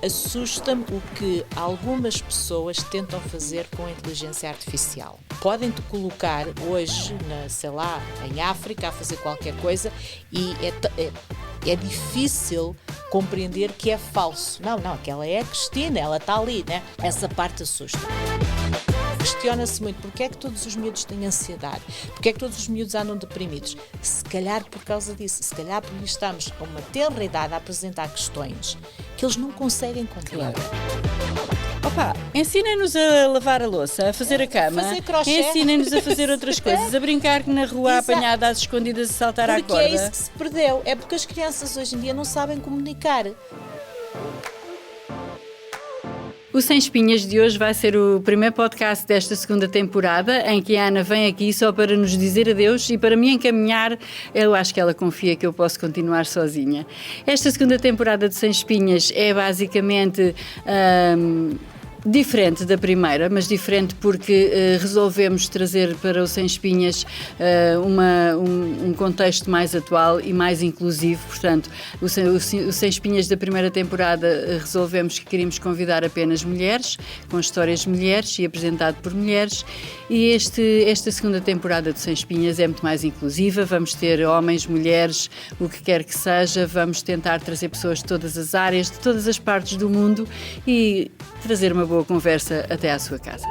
Assusta-me o que algumas pessoas tentam fazer com a inteligência artificial. Podem-te colocar hoje, sei lá, em África, a fazer qualquer coisa e é difícil compreender que é falso. Não, aquela é a Cristina, ela está ali, né? Essa parte assusta. Questiona-se muito porque é que todos os miúdos têm ansiedade, porque é que todos os miúdos andam deprimidos. Se calhar por causa disso, se calhar porque estamos a uma tenra idade a apresentar questões que eles não conseguem compreender. Opa, ensinem-nos a lavar a louça, a fazer a cama, fazer crochê. Ensinem-nos a fazer outras coisas, a brincar na rua apanhada às escondidas a saltar à corda. Porque é isso que se perdeu, é porque as crianças hoje em dia não sabem comunicar. O Sem Espinhas de hoje vai ser o primeiro podcast desta segunda temporada, em que a Ana vem aqui só para nos dizer adeus e para me encaminhar. Eu acho que ela confia que eu posso continuar sozinha. Esta segunda temporada de Sem Espinhas é basicamente diferente da primeira, mas diferente porque resolvemos trazer para o Sem Espinhas um contexto mais atual e mais inclusivo. Portanto, o Sem Espinhas da primeira temporada resolvemos que queríamos convidar apenas mulheres, com histórias de mulheres e apresentado por mulheres, e esta segunda temporada do Sem Espinhas é muito mais inclusiva. Vamos ter homens, mulheres, o que quer que seja, vamos tentar trazer pessoas de todas as áreas, de todas as partes do mundo e trazer uma boa conversa até à sua casa.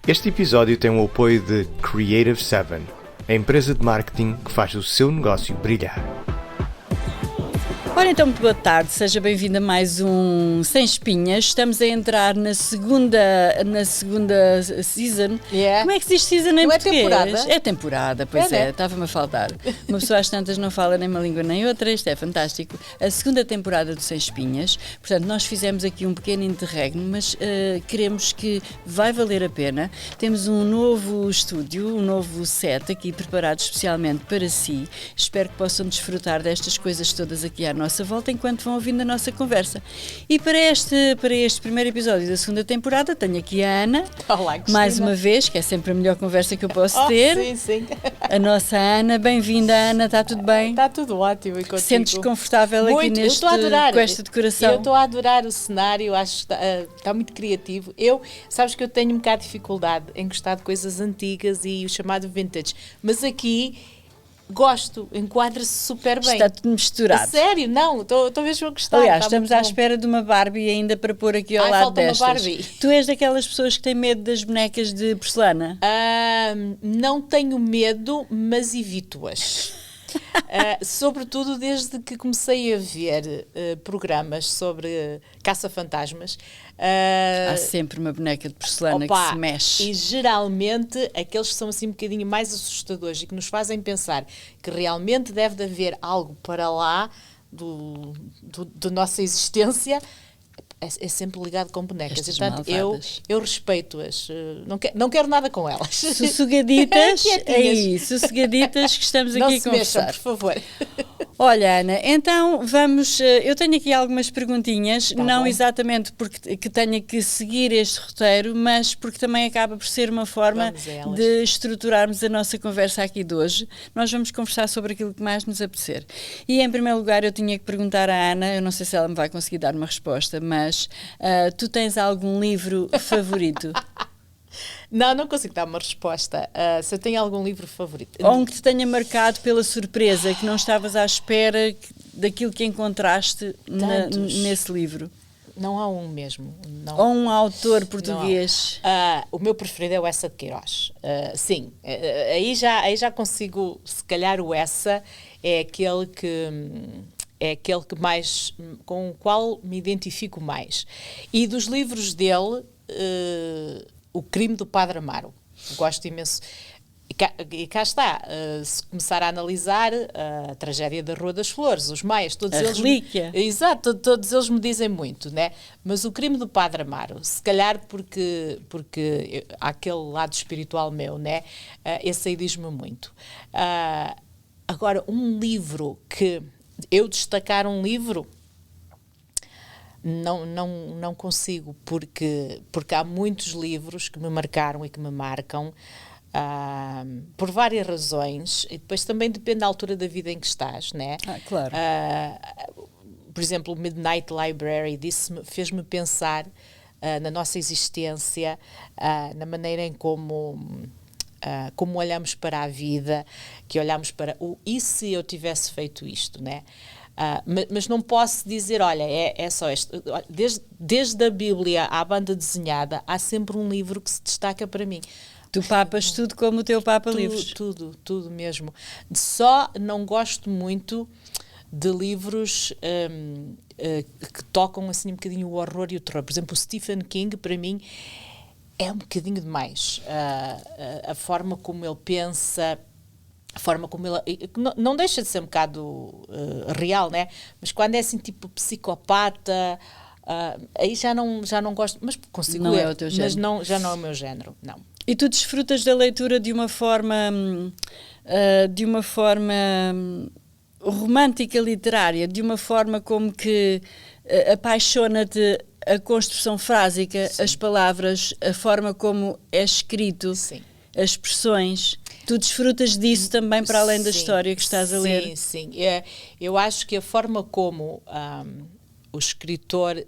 Este episódio tem o apoio de Creative 7, a empresa de marketing que faz o seu negócio brilhar. Ora então, muito boa tarde, seja bem-vindo a mais um Sem Espinhas. Estamos a entrar na segunda season. Yeah. Como é que se diz season em não português? É temporada? É temporada, pois é, estava-me a faltar. Uma pessoa às tantas não fala nem uma língua nem outra, isto é fantástico. A segunda temporada do Sem Espinhas, portanto nós fizemos aqui um pequeno interregno, mas queremos que vai valer a pena. Temos um novo estúdio, um novo set aqui preparado especialmente para si. Espero que possam desfrutar destas coisas todas aqui à nossa volta enquanto vão ouvindo a nossa conversa. E para este primeiro episódio da segunda temporada tenho aqui a Ana. Olá, Cristina. Mais uma vez, que é sempre a melhor conversa que eu posso ter. Sim. A nossa Ana, bem-vinda Ana, está tudo bem? Está tudo ótimo. E contigo? Sentes confortável muito, aqui estou a adorar. Com esta decoração? Eu estou a adorar o cenário, acho que está muito criativo. Sabes que eu tenho um bocado de dificuldade em gostar de coisas antigas e o chamado vintage, mas aqui gosto, enquadra-se super bem. Está tudo misturado. A sério, não, estou mesmo a gostar. Aliás, estamos à espera de uma Barbie ainda para pôr aqui ao lado falta destas. Uma Barbie. Tu és daquelas pessoas que têm medo das bonecas de porcelana? Não tenho medo, mas evito-as. Sobretudo desde que comecei a ver programas sobre caça-fantasmas. Há sempre uma boneca de porcelana que se mexe. E geralmente aqueles que são assim um bocadinho mais assustadores e que nos fazem pensar que realmente deve haver algo para lá da nossa existência. É sempre ligado com bonecas. Estas Portanto, malvadas. eu respeito-as. Não quero nada com elas. Sossegaditas, sossegaditas que estamos aqui a conversar. Não se mexam, por favor. Olha, Ana, então vamos... Eu tenho aqui algumas perguntinhas, não bom. Exatamente porque que tenha que seguir este roteiro, mas porque também acaba por ser uma forma de estruturarmos a nossa conversa aqui de hoje. Nós vamos conversar sobre aquilo que mais nos apetecer. E, em primeiro lugar, eu tinha que perguntar à Ana, eu não sei se ela me vai conseguir dar uma resposta, mas tu tens algum livro favorito? Não consigo dar uma resposta. Se eu tenho algum livro favorito. Ou um que te tenha marcado pela surpresa, que não estavas à espera daquilo que encontraste nesse livro. Não há um mesmo. Não. Ou um autor português. O meu preferido é o Essa de Queiroz. Sim, aí já consigo, se calhar o Essa é aquele que mais, com o qual me identifico mais. E dos livros dele, O Crime do Padre Amaro. Gosto imenso. E cá está, se começar a analisar a tragédia da Rua das Flores, os maias, todos a eles... relíquia. Exato, todos eles me dizem muito, né? Mas o Crime do Padre Amaro, se calhar porque há aquele lado espiritual meu, né? Esse aí diz-me muito. Agora, um livro que... Eu destacar um livro, não consigo, porque há muitos livros que me marcaram e que me marcam, por várias razões, e depois também depende da altura da vida em que estás, né? Claro. Por exemplo, o Midnight Library fez-me pensar na nossa existência, na maneira em como olhamos para a vida, que olhamos para e se eu tivesse feito isto, né? Mas não posso dizer, olha, é só isto. Desde a Bíblia à banda desenhada, há sempre um livro que se destaca para mim. Tu papas tudo como o teu Papa Livros. Tudo mesmo. Só não gosto muito de livros que tocam assim um bocadinho o horror e o terror. Por exemplo, o Stephen King, para mim, é um bocadinho demais. A forma como ele pensa, a forma como ele... Não deixa de ser um bocado real, né? Mas quando é assim tipo psicopata, aí já não gosto, mas consigo ler. Não é o teu género. Mas já não é o meu género, não. E tu desfrutas da leitura de uma forma romântica literária, de uma forma como que apaixona-te a construção frásica, sim, as palavras, a forma como é escrito, sim, as expressões. Tu desfrutas disso também para além da história que estás a ler? Sim. Eu acho que a forma como o escritor...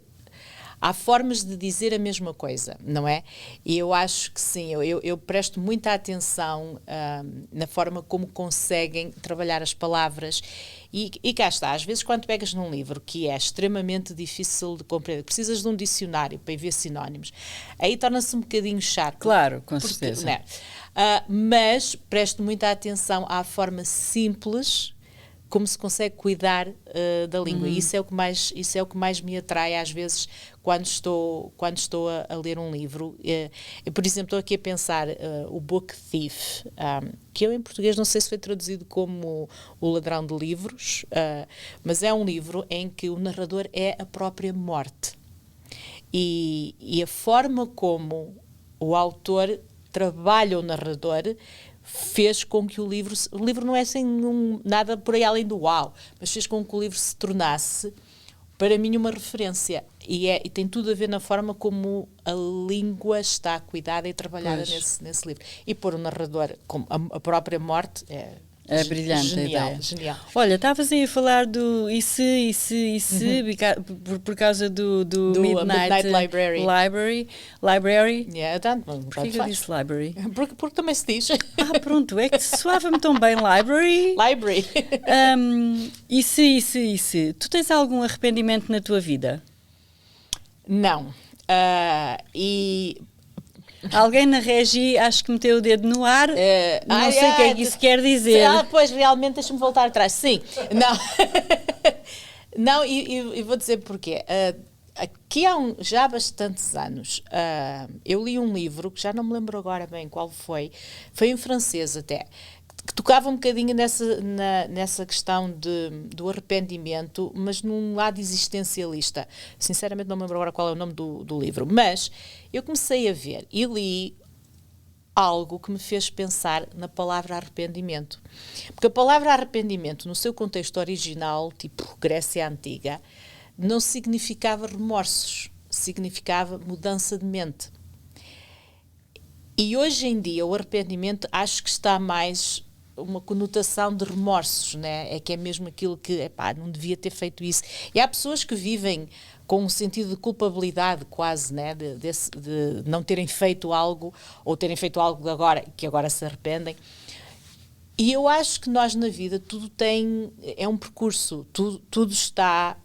Há formas de dizer a mesma coisa, não é? E eu acho que sim, eu presto muita atenção na forma como conseguem trabalhar as palavras e cá está, às vezes quando pegas num livro que é extremamente difícil de compreender, precisas de um dicionário para ir ver sinónimos, aí torna-se um bocadinho chato. Claro, com certeza. Né? Mas presto muita atenção à forma simples como se consegue cuidar da língua. E isso é o que mais me atrai às vezes quando estou a ler um livro. Eu, por exemplo, estou aqui a pensar o Book Thief, que eu em português não sei se foi traduzido como O Ladrão de Livros, mas é um livro em que o narrador é a própria morte. E a forma como o autor trabalha o narrador fez com que o livro não é sem nada por aí além do uau, mas fez com que o livro se tornasse, para mim, uma referência. E tem tudo a ver na forma como a língua está cuidada e trabalhada nesse livro. E pôr o narrador como a própria morte é brilhante, genial, a genial. Olha, estavas aí a falar do e se, por causa do Midnight Library. Porquê que eu disse library? Porque também se diz. Pronto, é que soava-me tão bem library. E se. Tu tens algum arrependimento na tua vida? Não. Alguém na Regi acho que meteu o dedo no ar, não sei o que é que isso quer dizer. Pois, realmente, deixa-me voltar atrás. Sim, não, e vou dizer porquê. Aqui há já bastantes anos, eu li um livro, que já não me lembro agora bem qual foi em francês até, que tocava um bocadinho nessa questão do arrependimento, mas num lado existencialista. Sinceramente não me lembro agora qual é o nome do livro, mas eu comecei a ver e li algo que me fez pensar na palavra arrependimento. Porque a palavra arrependimento, no seu contexto original, tipo Grécia Antiga, não significava remorsos, significava mudança de mente. E hoje em dia o arrependimento acho que está mais uma conotação de remorsos, né? É que é mesmo aquilo que, não devia ter feito isso. E há pessoas que vivem com um sentido de culpabilidade quase, né? De não terem feito algo, ou terem feito algo que agora se arrependem. E eu acho que nós na vida é um percurso, tudo está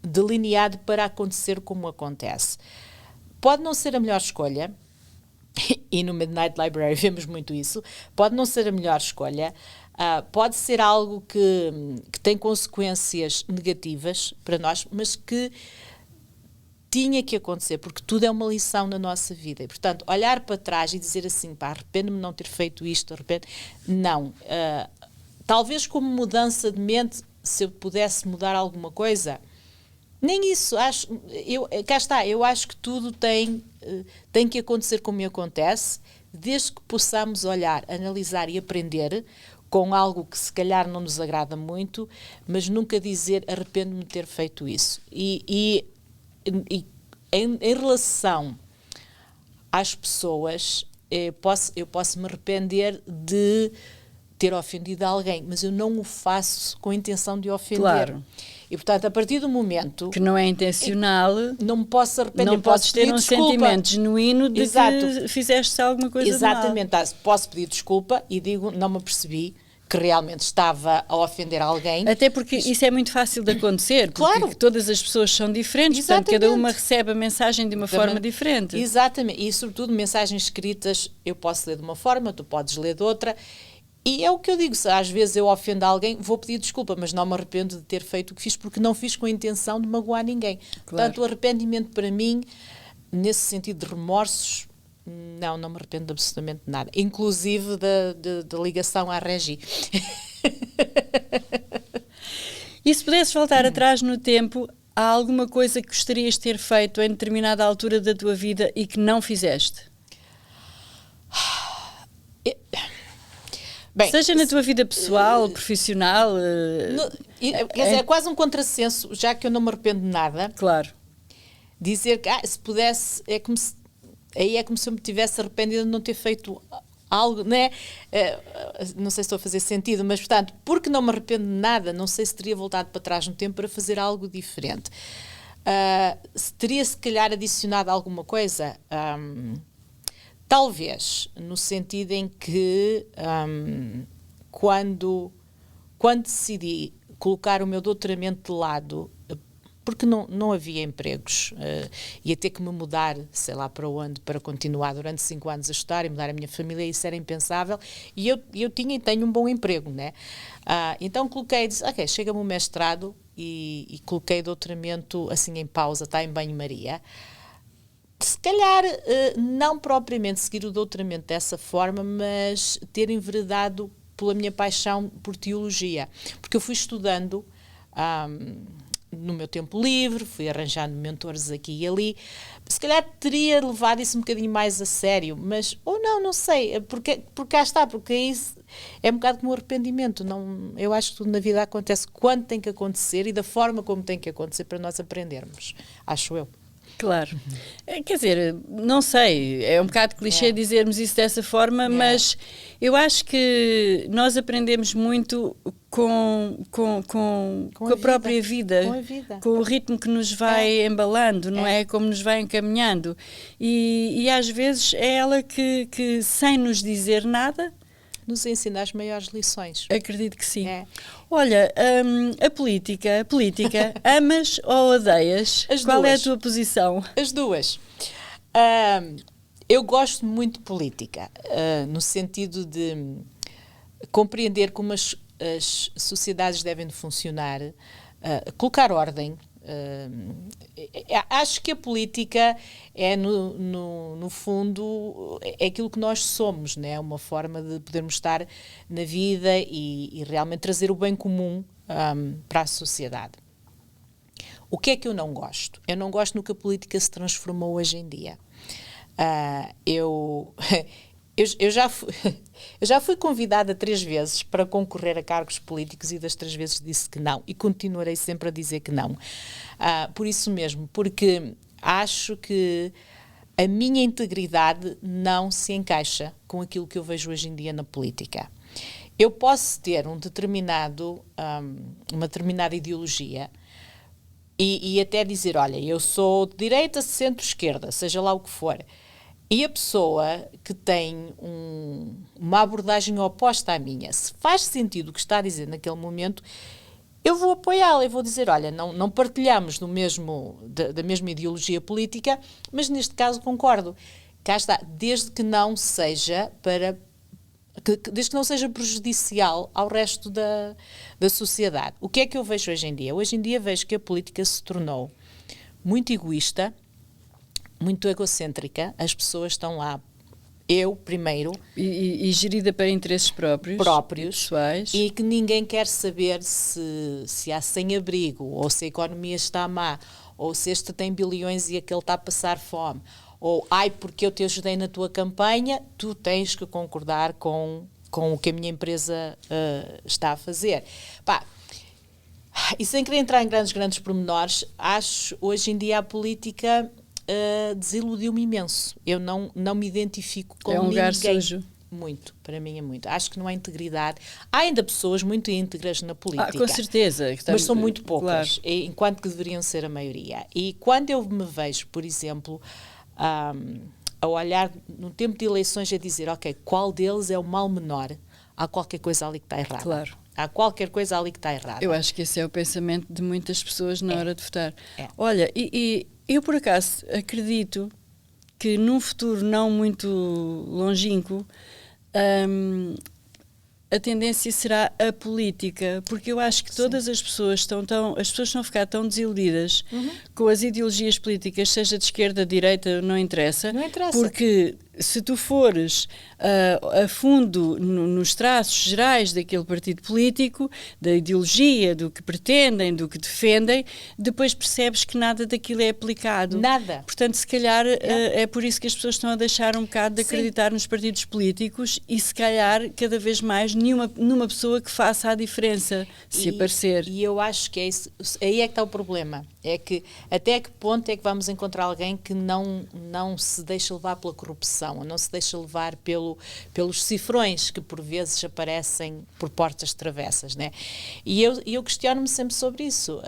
delineado para acontecer como acontece. Pode não ser a melhor escolha, e no Midnight Library vemos muito isso, pode não ser a melhor escolha, pode ser algo que tem consequências negativas para nós, mas que tinha que acontecer, porque tudo é uma lição na nossa vida. E, portanto, olhar para trás e dizer assim, arrependo-me de não ter feito isto, não. Talvez como mudança de mente, se eu pudesse mudar alguma coisa, nem isso, cá está, eu acho que tudo tem que acontecer como acontece, desde que possamos olhar, analisar e aprender com algo que se calhar não nos agrada muito, mas nunca dizer arrependo-me de ter feito isso. E em relação às pessoas, eu posso me arrepender de ter ofendido alguém, mas eu não o faço com a intenção de ofender. Claro. E, portanto, a partir do momento... Que não é intencional... Não me posso arrepender. Não podes ter um desculpa. sentimento genuíno de Exato. que fizeste alguma coisa Exatamente. de mal. Posso pedir desculpa e digo, não me apercebi que realmente estava a ofender alguém. Até porque isso é muito fácil de acontecer, porque Claro. todas as pessoas são diferentes, Exatamente. portanto, cada uma recebe a mensagem de uma forma diferente. Exatamente. E, sobretudo, mensagens escritas, eu posso ler de uma forma, tu podes ler de outra. E é o que eu digo, se às vezes eu ofendo alguém, vou pedir desculpa, mas não me arrependo de ter feito o que fiz, porque não fiz com a intenção de magoar ninguém. Claro. Portanto, o arrependimento para mim, nesse sentido de remorsos, não me arrependo de absolutamente nada. Inclusive da ligação à Regi. E se pudesses voltar atrás no tempo, há alguma coisa que gostarias de ter feito em determinada altura da tua vida e que não fizeste? Bem, seja na tua vida pessoal, profissional... quer dizer, é quase um contrassenso, já que eu não me arrependo de nada. Claro. Dizer que, se pudesse, aí é como se eu me tivesse arrependido de não ter feito algo, né? Não sei se estou a fazer sentido, mas, portanto, porque não me arrependo de nada, não sei se teria voltado para trás no tempo para fazer algo diferente. Teria, se calhar, adicionado alguma coisa... Talvez, no sentido em que quando decidi colocar o meu doutoramento de lado, porque não havia empregos, ia ter que me mudar, sei lá para onde, para continuar durante 5 anos a estudar e mudar a minha família, isso era impensável, e eu tinha e tenho um bom emprego, né? Então disse, ok, chega-me o mestrado e coloquei o doutoramento assim em pausa, está em banho-maria. Se calhar, não propriamente seguir o doutoramento dessa forma, mas ter enveredado pela minha paixão por teologia. Porque eu fui estudando no meu tempo livre, fui arranjando mentores aqui e ali. Se calhar teria levado isso um bocadinho mais a sério, mas, ou não sei, porque cá está, porque isso é um bocado como um arrependimento. Eu acho que tudo na vida acontece quando tem que acontecer e da forma como tem que acontecer para nós aprendermos, acho eu. Claro. Quer dizer, não sei, é um bocado clichê dizermos isso dessa forma, mas eu acho que nós aprendemos muito com a própria vida, com o ritmo que nos vai embalando, não é? Como nos vai encaminhando. E às vezes é ela que sem nos dizer nada, nos ensina as maiores lições. Acredito que sim. Olha, a política, amas ou odeias? Qual é a tua posição? As duas. Eu gosto muito de política, no sentido de compreender como as sociedades devem de funcionar, colocar ordem. Acho que a política é no fundo é aquilo que nós somos, né? Uma forma de podermos estar na vida e realmente trazer o bem comum para a sociedade. O que é que eu não gosto? Eu não gosto no que a política se transformou hoje em dia. Eu já fui convidada 3 vezes para concorrer a cargos políticos e das 3 vezes disse que não e continuarei sempre a dizer que não. Por isso mesmo, porque acho que a minha integridade não se encaixa com aquilo que eu vejo hoje em dia na política. Eu posso ter uma determinada ideologia e até dizer, olha, eu sou de direita, centro-esquerda, seja lá o que for. E a pessoa que tem uma abordagem oposta à minha, se faz sentido o que está a dizer naquele momento, eu vou apoiá-la, eu vou dizer, olha, não partilhamos da mesma ideologia política, mas neste caso concordo. Cá está, desde que não seja prejudicial ao resto da sociedade. O que é que eu vejo hoje em dia? Hoje em dia vejo que a política se tornou muito egoísta, muito egocêntrica, as pessoas estão lá, eu primeiro... E gerida para interesses próprios pessoais. E que ninguém quer saber se há sem-abrigo, ou se a economia está má, ou se este tem bilhões e aquele está a passar fome, ou, porque eu te ajudei na tua campanha, tu tens que concordar com o que a minha empresa está a fazer. E sem querer entrar em grandes pormenores, acho hoje em dia a política desiludiu-me imenso. Eu não me identifico com ninguém. É um lugar sujo. Muito, para mim é muito. Acho que não há integridade. Há ainda pessoas muito íntegras na política. Com certeza. Mas são muito poucas, claro. enquanto que deveriam ser a maioria. E quando eu me vejo, por exemplo, a olhar no tempo de eleições a dizer, ok, qual deles é o mal menor? Há qualquer coisa ali que está errada. Claro. Há qualquer coisa ali que está errada. Eu acho que esse é o pensamento de muitas pessoas na hora de votar. Olha, e eu por acaso acredito que num futuro não muito longínquo a tendência será a política, porque eu acho que todas as pessoas estão a ficar tão desiludidas com as ideologias políticas, seja de esquerda, de direita, não interessa. Porque se tu fores a fundo nos traços gerais daquele partido político, da ideologia, do que pretendem, do que defendem, depois percebes que nada daquilo é aplicado. Nada. Portanto, se calhar é por isso que as pessoas estão a deixar um bocado de acreditar nos partidos políticos e se calhar cada vez mais numa pessoa que faça a diferença, se aparecer. E eu acho que é isso, aí é que está o problema. É que até que ponto é que vamos encontrar alguém que não se deixa levar pela corrupção, não se deixa levar pelos cifrões que por vezes aparecem por portas travessas, né? E eu questiono-me sempre sobre isso,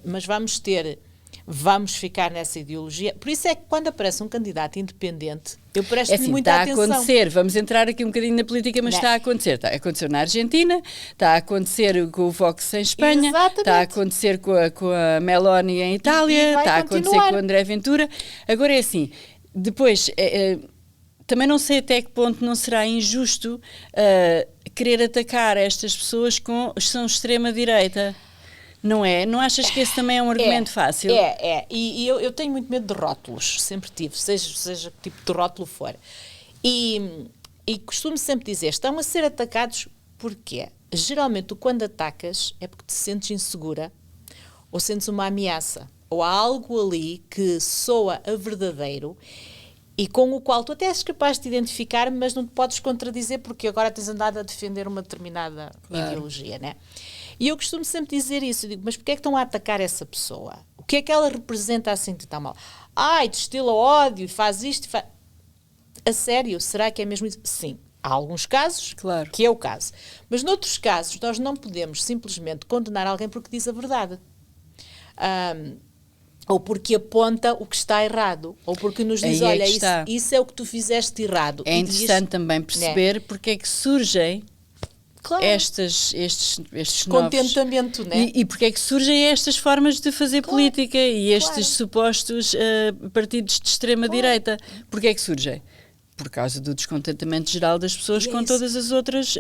mas vamos ficar nessa ideologia. Por isso é que quando aparece um candidato independente, eu presto-lhe muita atenção. Está a acontecer, vamos entrar aqui um bocadinho na política, mas está a acontecer. Está a acontecer na Argentina, está a acontecer com o Vox em Espanha, Exatamente. Está a acontecer com a Meloni em Itália, está a acontecer com o André Ventura. Agora é assim, depois... também não sei até que ponto não será injusto querer atacar estas pessoas que são extrema-direita. Não é? Não achas que esse também é um argumento fácil? E eu tenho muito medo de rótulos, sempre tive, seja que tipo de rótulo for. E costumo sempre dizer, estão a ser atacados porquê? Geralmente, tu quando atacas é porque te sentes insegura ou sentes uma ameaça, ou há algo ali que soa a verdadeiro e com o qual tu até és capaz de te identificar, mas não te podes contradizer porque agora tens andado a defender uma determinada ideologia, né? E eu costumo sempre dizer isso, eu digo, mas porquê é que estão a atacar essa pessoa? O que é que ela representa assim de tão mal? Destila ódio, faz isto, A sério, será que é mesmo isso? Sim, há alguns casos que é o caso. Mas noutros casos, nós não podemos simplesmente condenar alguém porque diz a verdade. Ou porque aponta o que está errado, ou porque nos diz, olha, isso é o que tu fizeste errado. É interessante também perceber porque é que surgem estes contentamento, novos, né? E porque é que surgem estas formas de fazer política e estes supostos partidos de extrema-direita. Porque é que surgem? Por causa do descontentamento geral das pessoas com todas as outras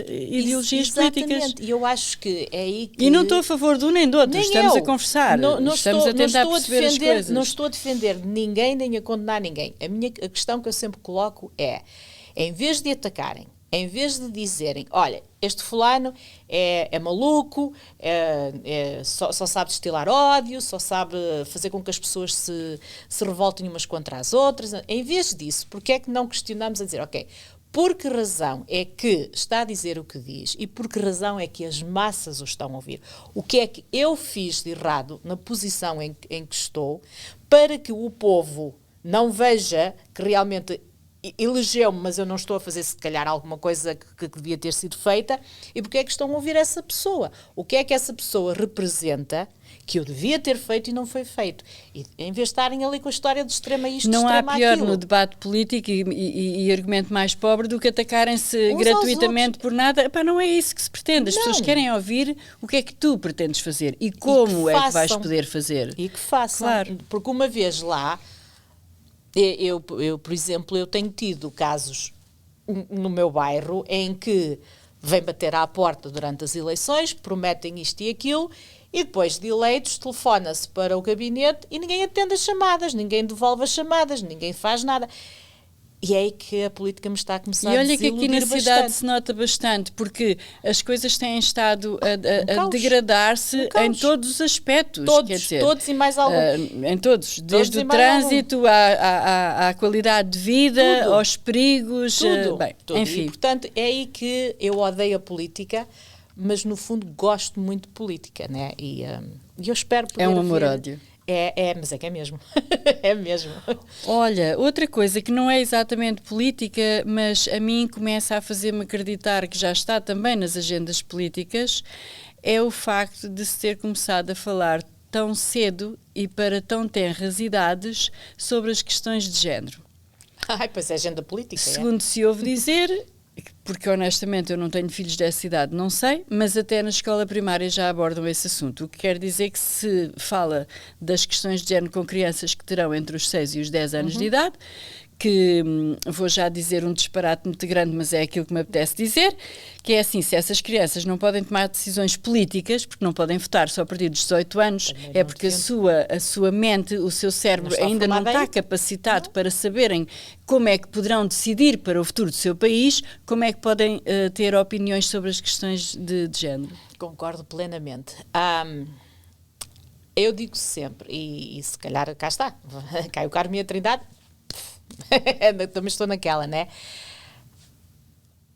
ideologias políticas. E eu acho que é aí que... E não estou a favor de um nem do outro, estamos a conversar, estamos a tentar perceber as coisas. Não estou a defender ninguém, nem a condenar ninguém. A questão que eu sempre coloco é, em vez de atacarem, em vez de dizerem, olha, este fulano é maluco, só sabe destilar ódio, só sabe fazer com que as pessoas se revoltem umas contra as outras, em vez disso, porque é que não questionamos a dizer, ok, por que razão é que está a dizer o que diz e por que razão é que as massas o estão a ouvir? O que é que eu fiz de errado na posição em que estou para que o povo não veja que realmente... elegeu-me, mas eu não estou a fazer se calhar alguma coisa que devia ter sido feita, e porque é que estão a ouvir essa pessoa? O que é que essa pessoa representa que eu devia ter feito e não foi feito? E, em vez de estarem ali com a história de extrema isto, não extrema há pior aquilo. No debate político e argumento mais pobre do que atacarem-se gratuitamente por nada. Epá, não é isso que se pretende. As pessoas querem ouvir o que é que tu pretendes fazer e como é que vais poder fazer. E que façam. Claro. Porque uma vez lá, eu, por exemplo, eu tenho tido casos no meu bairro em que vêm bater à porta durante as eleições, prometem isto e aquilo, e depois de eleitos telefona-se para o gabinete e ninguém atende as chamadas, ninguém devolve as chamadas, ninguém faz nada. E é aí que a política me está a começar a desiludir bastante. E olha que aqui na cidade se nota bastante, porque as coisas têm estado a degradar-se em todos os aspectos. Todos e mais algum. Em todos, desde o trânsito à qualidade de vida, tudo. Aos perigos. Tudo. Enfim. E, portanto, é aí que eu odeio a política, mas no fundo gosto muito de política, né? E eu espero poder É um amor-ódio. Mas é que é mesmo. É mesmo. Olha, outra coisa que não é exatamente política, mas a mim começa a fazer-me acreditar que já está também nas agendas políticas, é o facto de se ter começado a falar tão cedo e para tão tenras idades sobre as questões de género. Pois é agenda política. Segundo se ouve dizer, porque honestamente eu não tenho filhos dessa idade, não sei, mas até na escola primária já abordam esse assunto, o que quer dizer que se fala das questões de género com crianças que terão entre os 6 e os 10 anos de idade, que vou já dizer um disparate muito grande, mas é aquilo que me apetece dizer, que é assim, se essas crianças não podem tomar decisões políticas, porque não podem votar só a partir dos 18 anos, é porque a sua mente, o seu cérebro ainda não está capacitado para saberem como é que poderão decidir para o futuro do seu país, como é que podem ter opiniões sobre as questões de género. Concordo plenamente. Eu digo sempre, e se calhar cá está, cai o Carmo e a Trindade, também estou naquela, né?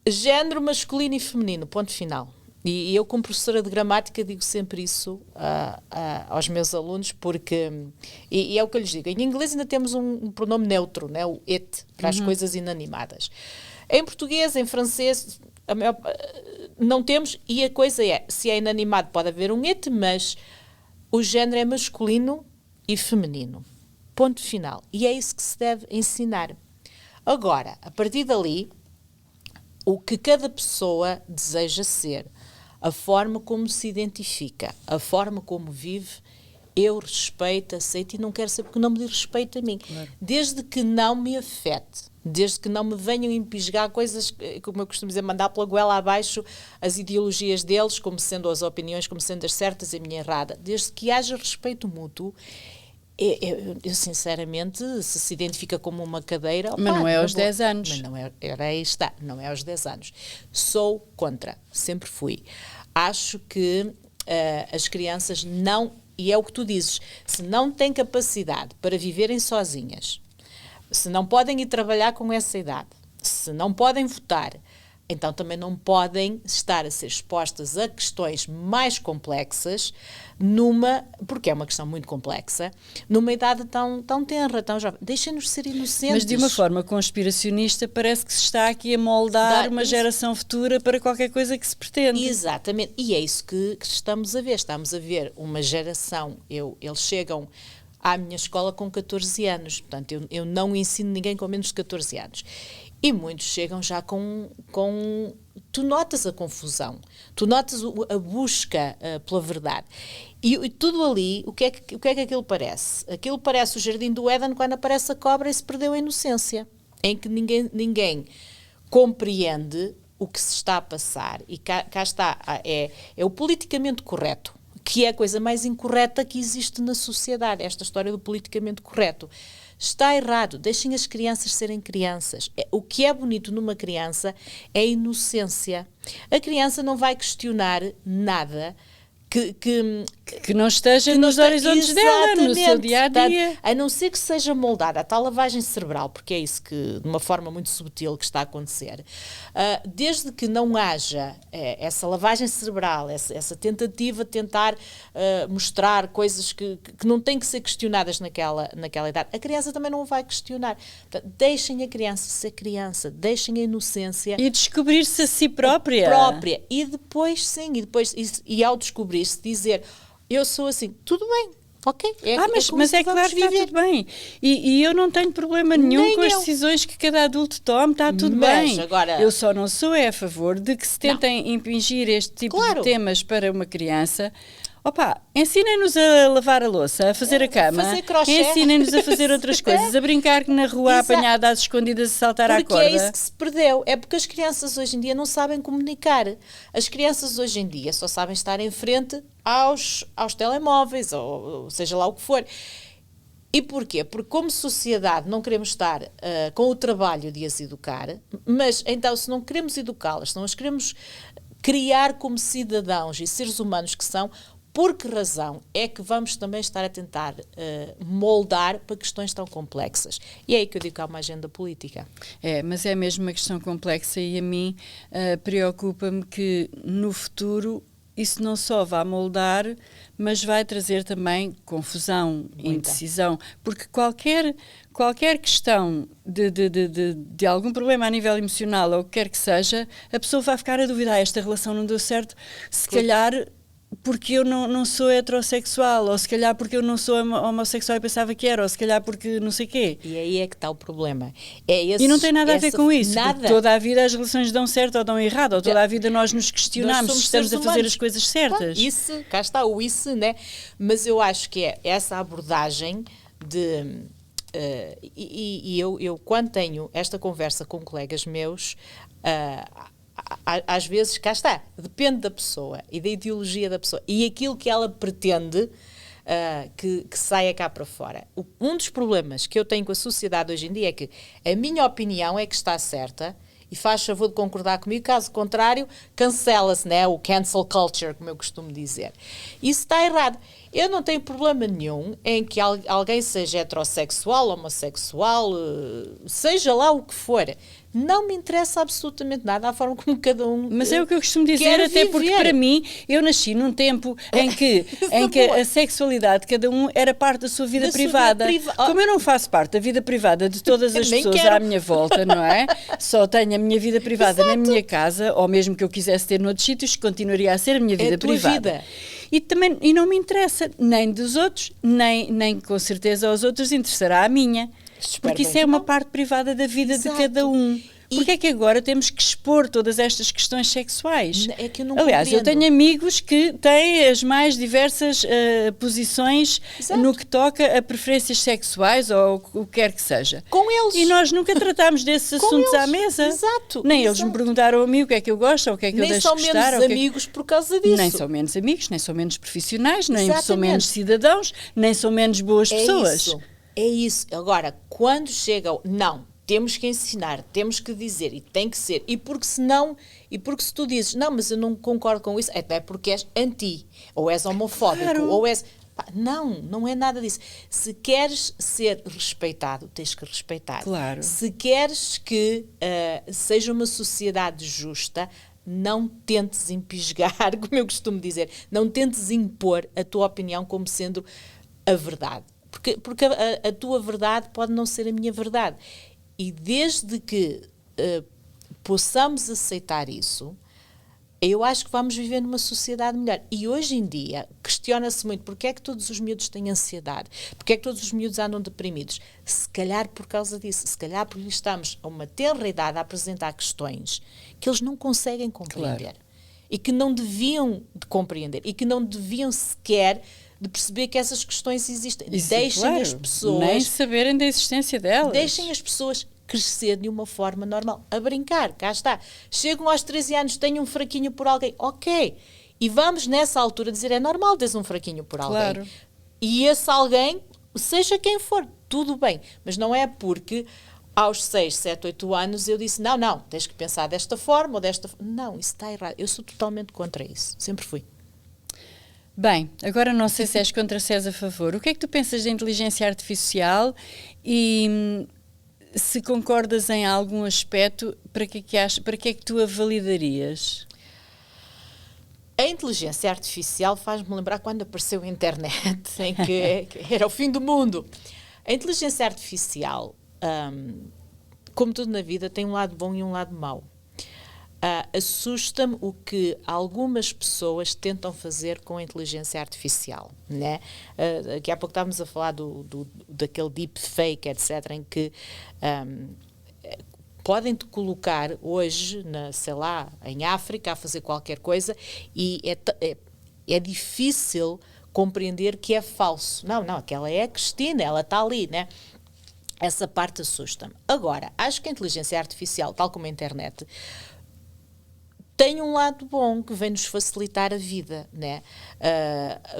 Género masculino e feminino, ponto final. E eu, como professora de gramática, digo sempre isso aos meus alunos, porque, e é o que eu lhes digo, em inglês ainda temos um pronome neutro, né? O it, para as coisas inanimadas. Em português, em francês, não temos, e a coisa é, se é inanimado pode haver um it, mas o género é masculino e feminino. Ponto final. E é isso que se deve ensinar. Agora, a partir dali, o que cada pessoa deseja ser, a forma como se identifica, a forma como vive, eu respeito, aceito e não quero ser porque não me diz respeito a mim. Claro. Desde que não me afete, desde que não me venham empisgar coisas, como eu costumo dizer, mandar pela goela abaixo as ideologias deles, como sendo as opiniões, como sendo as certas e a minha errada. Desde que haja respeito mútuo, eu sinceramente, se identifica como uma cadeira... Mas não é aos 10 anos. Mas não é, aí está, não é aos 10 anos. Sou contra, sempre fui. Acho que as crianças não, e é o que tu dizes, se não têm capacidade para viverem sozinhas, se não podem ir trabalhar com essa idade, se não podem votar, então também não podem estar a ser expostas a questões mais complexas porque é uma questão muito complexa, numa idade tão tenra, tão jovem. Deixem-nos ser inocentes. Mas de uma forma conspiracionista parece que se está aqui a moldar uma geração futura para qualquer coisa que se pretende. Exatamente, e é isso que estamos a ver. Estamos a ver uma geração, eles chegam à minha escola com 14 anos, portanto eu não ensino ninguém com menos de 14 anos. E muitos chegam já com tu notas a confusão, tu notas a busca pela verdade. E tudo ali, o que é que aquilo parece? Aquilo parece o Jardim do Éden quando aparece a cobra e se perdeu a inocência, em que ninguém compreende o que se está a passar. E cá está, é o politicamente correto, que é a coisa mais incorreta que existe na sociedade, esta história do politicamente correto. Está errado, deixem as crianças serem crianças. O que é bonito numa criança é a inocência. A criança não vai questionar nada que não esteja nos horizontes dela, no seu dia-a-dia. A não ser que seja moldada a tal lavagem cerebral, porque é isso que, de uma forma muito subtil, que está a acontecer. Desde que não haja essa lavagem cerebral, essa tentativa de tentar mostrar coisas que não têm que ser questionadas naquela idade, a criança também não vai questionar. Portanto, deixem a criança ser criança, deixem a inocência. E descobrir-se a si própria. E depois, sim, e ao descobrir-se, dizer, eu sou assim, tudo bem, ok? Mas é claro que está tudo bem. E eu não tenho problema nenhum nem com as decisões que cada adulto tome, está tudo bem. Agora, eu só não sou a favor de que se tentem impingir este tipo de temas para uma criança. Ensinem-nos a lavar a louça, a fazer a cama, ensinem-nos a fazer outras coisas, a brincar na rua apanhada às escondidas, a saltar à corda. Porque é isso que se perdeu, é porque as crianças hoje em dia não sabem comunicar. As crianças hoje em dia só sabem estar em frente aos telemóveis, ou seja lá o que for. E porquê? Porque como sociedade não queremos estar com o trabalho de as educar, mas então se não queremos educá-las, se não as queremos criar como cidadãos e seres humanos que são, por que razão é que vamos também estar a tentar moldar para questões tão complexas? E é aí que eu digo que há uma agenda política. Mas é mesmo uma questão complexa e a mim preocupa-me que no futuro isso não só vai moldar, mas vai trazer também confusão, indecisão, porque qualquer questão de algum problema a nível emocional ou o que quer que seja, a pessoa vai ficar a duvidar, esta relação não deu certo, se calhar porque eu não sou heterossexual, ou se calhar porque eu não sou homossexual e pensava que era, ou se calhar porque não sei quê. E aí é que está o problema. E não tem nada a ver com isso, porque toda a vida as relações dão certo ou dão errado, ou toda a vida nós nos questionamos se estamos a fazer as coisas certas. Isso, cá está o isso, né? Mas eu acho que é essa abordagem de... eu quando tenho esta conversa com colegas meus... às vezes, cá está, depende da pessoa e da ideologia da pessoa e aquilo que ela pretende que saia cá para fora. Um dos problemas que eu tenho com a sociedade hoje em dia é que a minha opinião é que está certa e faz favor de concordar comigo, caso contrário, cancela-se, né? O cancel culture, como eu costumo dizer. Isso está errado. Eu não tenho problema nenhum em que alguém seja heterossexual, homossexual, seja lá o que for. Não me interessa absolutamente nada a forma como cada um Mas é o que eu costumo dizer, até porque para mim, eu nasci num tempo em que a sexualidade de cada um era parte da sua vida privada. Como eu não faço parte da vida privada de todas as pessoas à minha volta, não é? Só tenho a minha vida privada na minha casa, ou mesmo que eu quisesse ter noutros sítios, continuaria a ser a minha vida privada. E não me interessa nem dos outros, nem com certeza aos outros interessará a minha. Porque isso é uma parte privada da vida de cada um. Porque é que agora temos que expor todas estas questões sexuais? É que eu não Aliás, compreendo. eu tenho amigos que têm as mais diversas posições no que toca a preferências sexuais ou o que quer que seja. Com eles. E nós nunca tratámos desses assuntos à mesa. Exato. Nem eles me perguntaram a mim o que é que eu gosto ou o que é que eu deixo de gostar. Nem são menos amigos por causa disso. Nem são menos amigos, nem são menos profissionais, nem são menos cidadãos, nem são menos boas pessoas. É isso. Agora, quando chega não, temos que ensinar, temos que dizer e tem que ser. E porque se tu dizes, não, mas eu não concordo com isso, é porque és anti, ou és homofóbico, ou és... Não é nada disso. Se queres ser respeitado, tens que respeitar. Claro. Se queres que seja uma sociedade justa, não tentes empisgar, como eu costumo dizer, não tentes impor a tua opinião como sendo a verdade. Porque a tua verdade pode não ser a minha verdade. E desde que possamos aceitar isso, eu acho que vamos viver numa sociedade melhor. E hoje em dia, questiona-se muito porque é que todos os miúdos têm ansiedade, porque é que todos os miúdos andam deprimidos. Se calhar por causa disso, se calhar porque estamos a uma tenra idade a apresentar questões que eles não conseguem compreender. Claro. E que não deviam de compreender, e que não deviam sequer de perceber que essas questões existem. Deixem as pessoas... Nem saberem da existência delas. Deixem as pessoas crescer de uma forma normal. A brincar, cá está. Chegam aos 13 anos, têm um fraquinho por alguém. Ok. E vamos nessa altura dizer, é normal teres um fraquinho por alguém. Claro. E esse alguém, seja quem for, tudo bem. Mas não é porque aos 6, 7, 8 anos eu disse, não, tens que pensar desta forma ou desta forma. Não, isso está errado. Eu sou totalmente contra isso. Sempre fui. Bem, agora não sei se és contra, se és a favor. O que é que tu pensas da inteligência artificial e se concordas em algum aspecto, para que é que tu a validarias? A inteligência artificial faz-me lembrar quando apareceu a internet, em que era o fim do mundo. A inteligência artificial, como tudo na vida, tem um lado bom e um lado mau. Assusta-me o que algumas pessoas tentam fazer com a inteligência artificial, né? Daqui a pouco estávamos a falar daquele deepfake, etc., em que podem-te colocar hoje, sei lá, em África, a fazer qualquer coisa e é difícil compreender que é falso. Não, aquela é a Cristina, ela está ali, né? Essa parte assusta-me. Agora, acho que a inteligência artificial, tal como a internet, tem um lado bom que vem-nos facilitar a vida, né?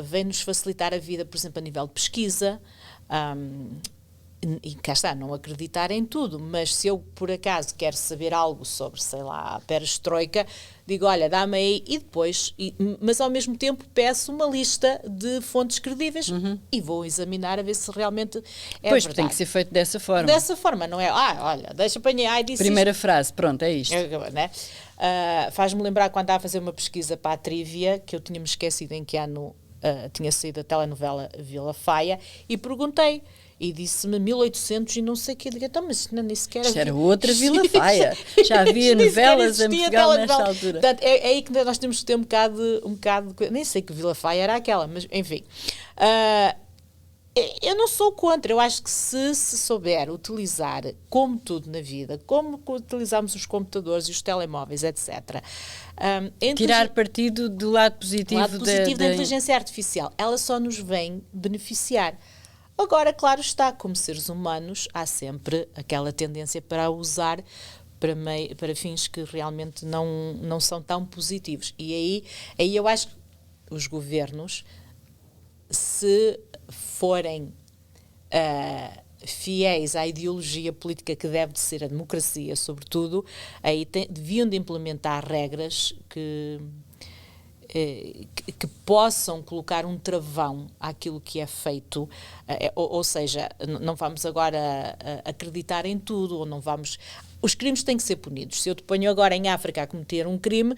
Vem-nos facilitar a vida, por exemplo, a nível de pesquisa, E cá está, não acreditar em tudo, mas se eu por acaso quero saber algo sobre, sei lá, a perestroika, digo, olha, dá-me aí, e depois, mas ao mesmo tempo peço uma lista de fontes credíveis e vou examinar a ver se realmente é Pois, verdade. tem que ser feito dessa forma. Dessa forma, não é? Olha, deixa apanhar, disse Primeira isto. frase, pronto, é isto. Né? Faz-me lembrar quando estava a fazer uma pesquisa para a Trivia, que eu tinha-me esquecido em que ano tinha saído a telenovela Vila Faia, e perguntei, e disse-me 1800 e não sei o que. Eu digo, então, mas nem sequer Isto era outra Vila Faia. Já havia novelas em Portugal nesta altura. Portanto, é aí que nós temos que ter um bocado de... Nem sei que Vila Faia era aquela, mas enfim. Eu não sou contra. Eu acho que se souber utilizar, como tudo na vida, como utilizamos os computadores e os telemóveis, etc. Tirar partido do lado positivo, da inteligência artificial. Ela só nos vem beneficiar. Agora, claro está, como seres humanos, há sempre aquela tendência para a usar para fins que realmente não são tão positivos. E aí eu acho que os governos, se forem fiéis à ideologia política que deve de ser a democracia, sobretudo, aí deviam de implementar regras que possam colocar um travão àquilo que é feito, ou seja, não vamos agora acreditar em tudo, ou não vamos... Os crimes têm que ser punidos. Se eu te ponho agora em África a cometer um crime,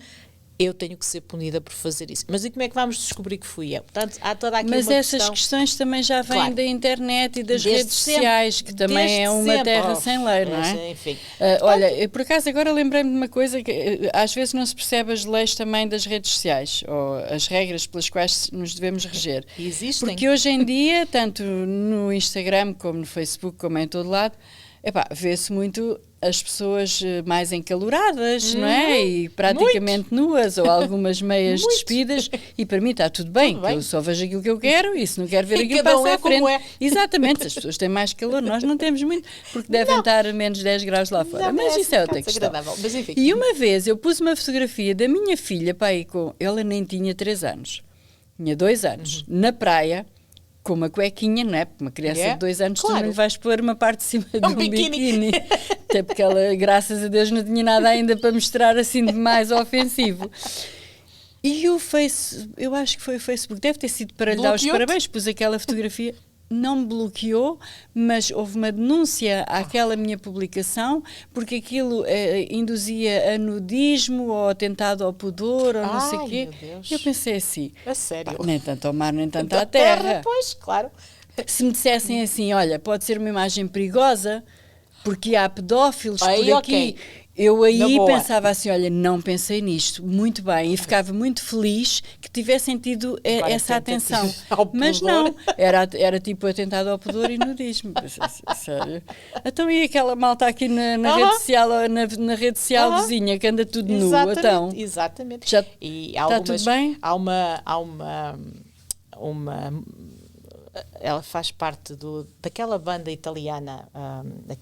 eu tenho que ser punida por fazer isso. Mas e como é que vamos descobrir que fui eu? Portanto, há toda aqui Mas uma essas questões também já vêm, claro, da internet e das redes sociais, que também é uma terra sem lei, não é? Enfim. Olha, por acaso agora lembrei-me de uma coisa que às vezes não se percebe as leis também das redes sociais, ou as regras pelas quais nos devemos reger. Existem. Porque hoje em dia, tanto no Instagram como no Facebook, como em todo lado, vê-se muito as pessoas mais encaloradas, não é? E praticamente nuas, ou algumas meias despidas, e para mim está tudo bem, que eu só vejo aquilo que eu quero, e se não quero ver aquilo passa à frente. Exatamente, as pessoas têm mais calor, nós não temos muito, porque devem estar a menos 10 graus lá fora, mas isso é outra questão. Mas, enfim. E uma vez eu pus uma fotografia da minha filha, ela nem tinha 3 anos, tinha 2 anos, na praia, com uma cuequinha, não é? Uma criança de 2 anos, claro, tu não lhe vais pôr uma parte de cima de um biquíni. Até porque ela, graças a Deus, não tinha nada ainda para mostrar assim de mais ofensivo. E eu acho que foi o Facebook, deve ter sido para lhe dar os parabéns, pus aquela fotografia, não me bloqueou, mas houve uma denúncia àquela minha publicação, porque aquilo induzia a nudismo ou atentado ao pudor ou não sei o quê. Eu pensei assim, a sério? Nem tanto ao mar, nem tanto à terra. Pois, claro. Se me dissessem assim, olha, pode ser uma imagem perigosa, porque há pedófilos por aqui... Okay. Eu aí pensava assim, olha, não pensei nisto, muito bem, e ficava muito feliz que tivessem tido essa atenção. Mas não, era tipo atentado ao pudor e nudismo. Sério. Então e aquela malta aqui na rede social, na rede social vizinha, que anda tudo nu, então? Exatamente. Já e está tudo bem? Há uma ela faz parte daquela banda italiana,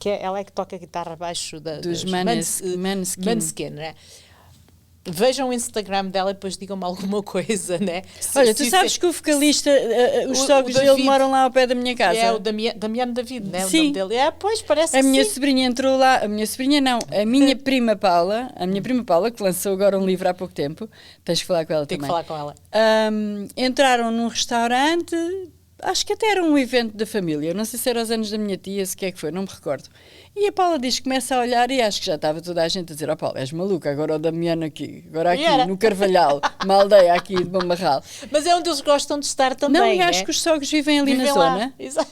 ela é que toca guitarra abaixo dos Maneskin, não é? Vejam o Instagram dela e depois digam-me alguma coisa, né? Olha, tu sabes que o vocalista, os sogros dele moram lá ao pé da minha casa. É o Damiano David, né? Sim. O nome dele. Pois, parece a minha sobrinha entrou lá, a minha prima Paula, que lançou agora um livro há pouco tempo, tens que falar com ela também. Tenho que falar com ela. Entraram num restaurante, acho que até era um evento da família, não sei se era aos anos da minha tia, se que é que foi, não me recordo. E a Paula diz que começa a olhar e acho que já estava toda a gente a dizer, Paula, és maluca, agora o Damiano aqui, agora aqui no Carvalhal, uma aldeia aqui de Bombarral. Mas é onde eles gostam de estar também, não, e acho que os sogros vivem ali na zona. Exato,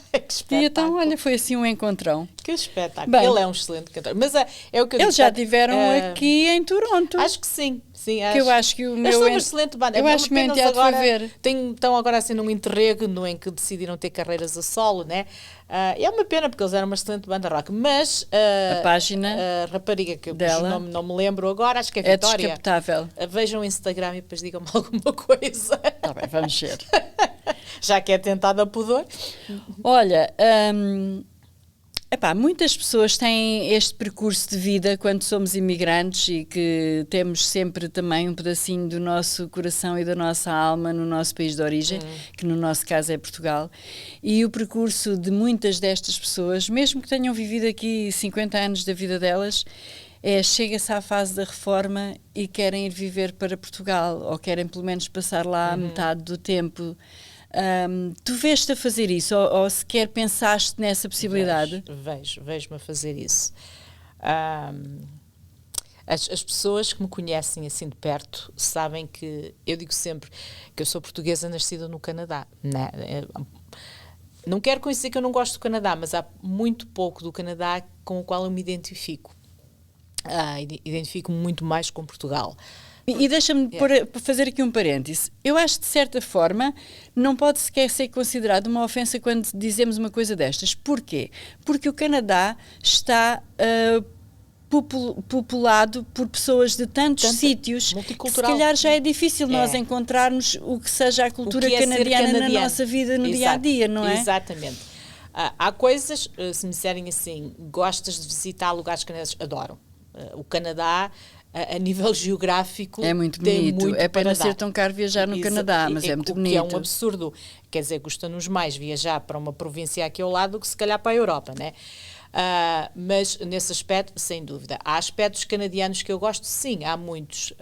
e então, olha, foi assim um encontrão. Que espetáculo. Bem, ele é um excelente cantor. Mas é o que eu eles já tiveram aqui em Toronto. Acho que sim. Sim, que eu acho que o meu... Eles são uma excelente banda. Eu acho que o meu enteado foi ver. Estão agora assim num interregno em que decidiram ter carreiras a solo, né? É uma pena porque eles eram uma excelente banda rock. Mas a página a rapariga que dela não me lembro agora, acho que é Vitória. É descapotável. Vejam o Instagram e depois digam-me alguma coisa. Está bem, vamos ver. Já que é tentado a pudor. Olha... Epá, muitas pessoas têm este percurso de vida quando somos imigrantes e que temos sempre também um pedacinho do nosso coração e da nossa alma no nosso país de origem, que no nosso caso é Portugal. E o percurso de muitas destas pessoas, mesmo que tenham vivido aqui 50 anos da vida delas, chega-se à fase da reforma e querem ir viver para Portugal, ou querem pelo menos passar lá metade do tempo. Tu vês-te a fazer isso ou sequer pensaste nessa possibilidade? Vejo-me a fazer isso. As pessoas que me conhecem assim de perto sabem que eu digo sempre que eu sou portuguesa nascida no Canadá, né? Não quero com isso dizer que eu não gosto do Canadá, mas há muito pouco do Canadá com o qual eu me identifico. Identifico-me muito mais com Portugal. E deixa-me fazer aqui um parêntese. Eu acho que, de certa forma, não pode sequer ser considerado uma ofensa quando dizemos uma coisa destas. Porquê? Porque o Canadá está populado por pessoas de tantos sítios que, se calhar, já é difícil nós encontrarmos o que seja a cultura canadiana na nossa vida, no dia-a-dia, não é? Exatamente. Há coisas, se me disserem assim, gostas de visitar lugares canadenses? Adoro. O Canadá... a nível geográfico é muito bonito, muito é para não ser tão caro viajar no Canadá, mas é muito bonito. Que é um absurdo, quer dizer, custa-nos mais viajar para uma província aqui ao lado do que se calhar para a Europa, né? Mas nesse aspecto, sem dúvida. Há aspectos canadianos que eu gosto, sim, há muitos.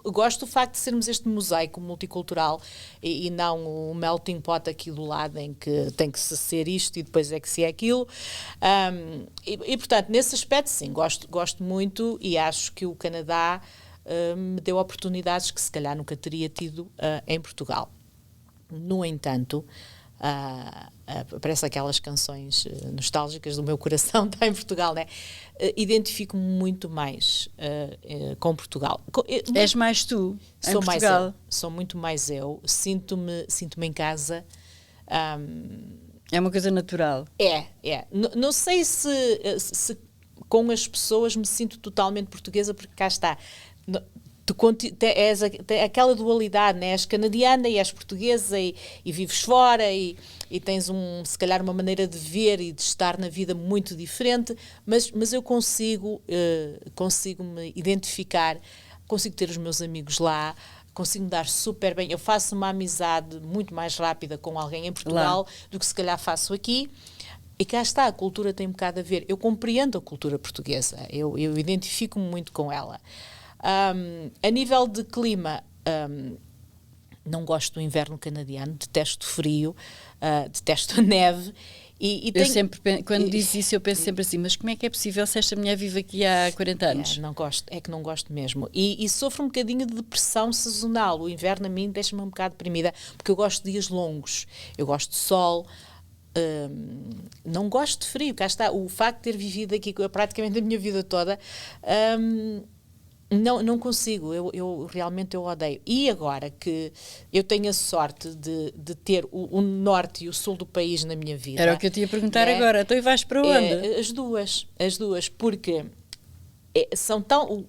Gosto do facto de sermos este mosaico multicultural e não o melting pot aqui do lado em que tem que se ser isto e depois é que se é aquilo. Portanto, nesse aspecto, sim, gosto muito e acho que o Canadá me deu oportunidades que se calhar nunca teria tido em Portugal. No entanto, parece aquelas canções nostálgicas do meu coração, está em Portugal, né? Identifico-me muito mais com Portugal. És mais tu, em sou Portugal. Mais eu, sou muito mais eu, sinto-me em casa. É uma coisa natural. Não sei se com as pessoas me sinto totalmente portuguesa, porque cá está. És aquela dualidade, né? És canadiana e és portuguesa e vives fora e tens se calhar uma maneira de ver e de estar na vida muito diferente, mas eu consigo me identificar, consigo ter os meus amigos lá, consigo me dar super bem, eu faço uma amizade muito mais rápida com alguém em Portugal do que se calhar faço aqui. E cá está, a cultura tem um bocado a ver. Eu compreendo a cultura portuguesa, eu identifico-me muito com ela. A nível de clima, não gosto do inverno canadiano, detesto o frio, detesto a neve. Quando diz isso, eu penso sempre assim, mas como é que é possível se esta mulher vive aqui há 40 anos? Não gosto mesmo. E sofro um bocadinho de depressão sazonal. O inverno a mim deixa-me um bocado deprimida, porque eu gosto de dias longos, eu gosto de sol. Não gosto de frio, cá está. O facto de ter vivido aqui praticamente a minha vida toda... Não consigo, eu realmente odeio. E agora que eu tenho a sorte de ter o norte e o sul do país na minha vida... Era o que eu te ia perguntar agora, então e vais para onde? As duas, porque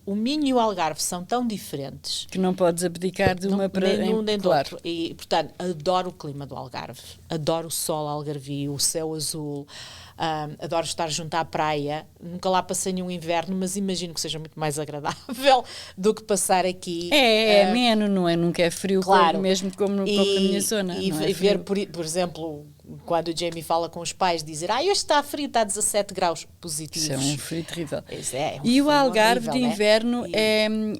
o Minho e o Algarve são tão diferentes... Que não podes abdicar de uma para... nem do outro. E, portanto, adoro o clima do Algarve, adoro o sol algarvio, o céu azul... adoro estar junto à praia, nunca lá passei nenhum inverno, mas imagino que seja muito mais agradável do que passar aqui. É ameno, não é? Nunca é frio, claro, mesmo como na minha zona. E ver, por exemplo, quando o Jamie fala com os pais, dizer, hoje está frio, está a 17 graus positivos. Isso é um frio terrível. E o Algarve de inverno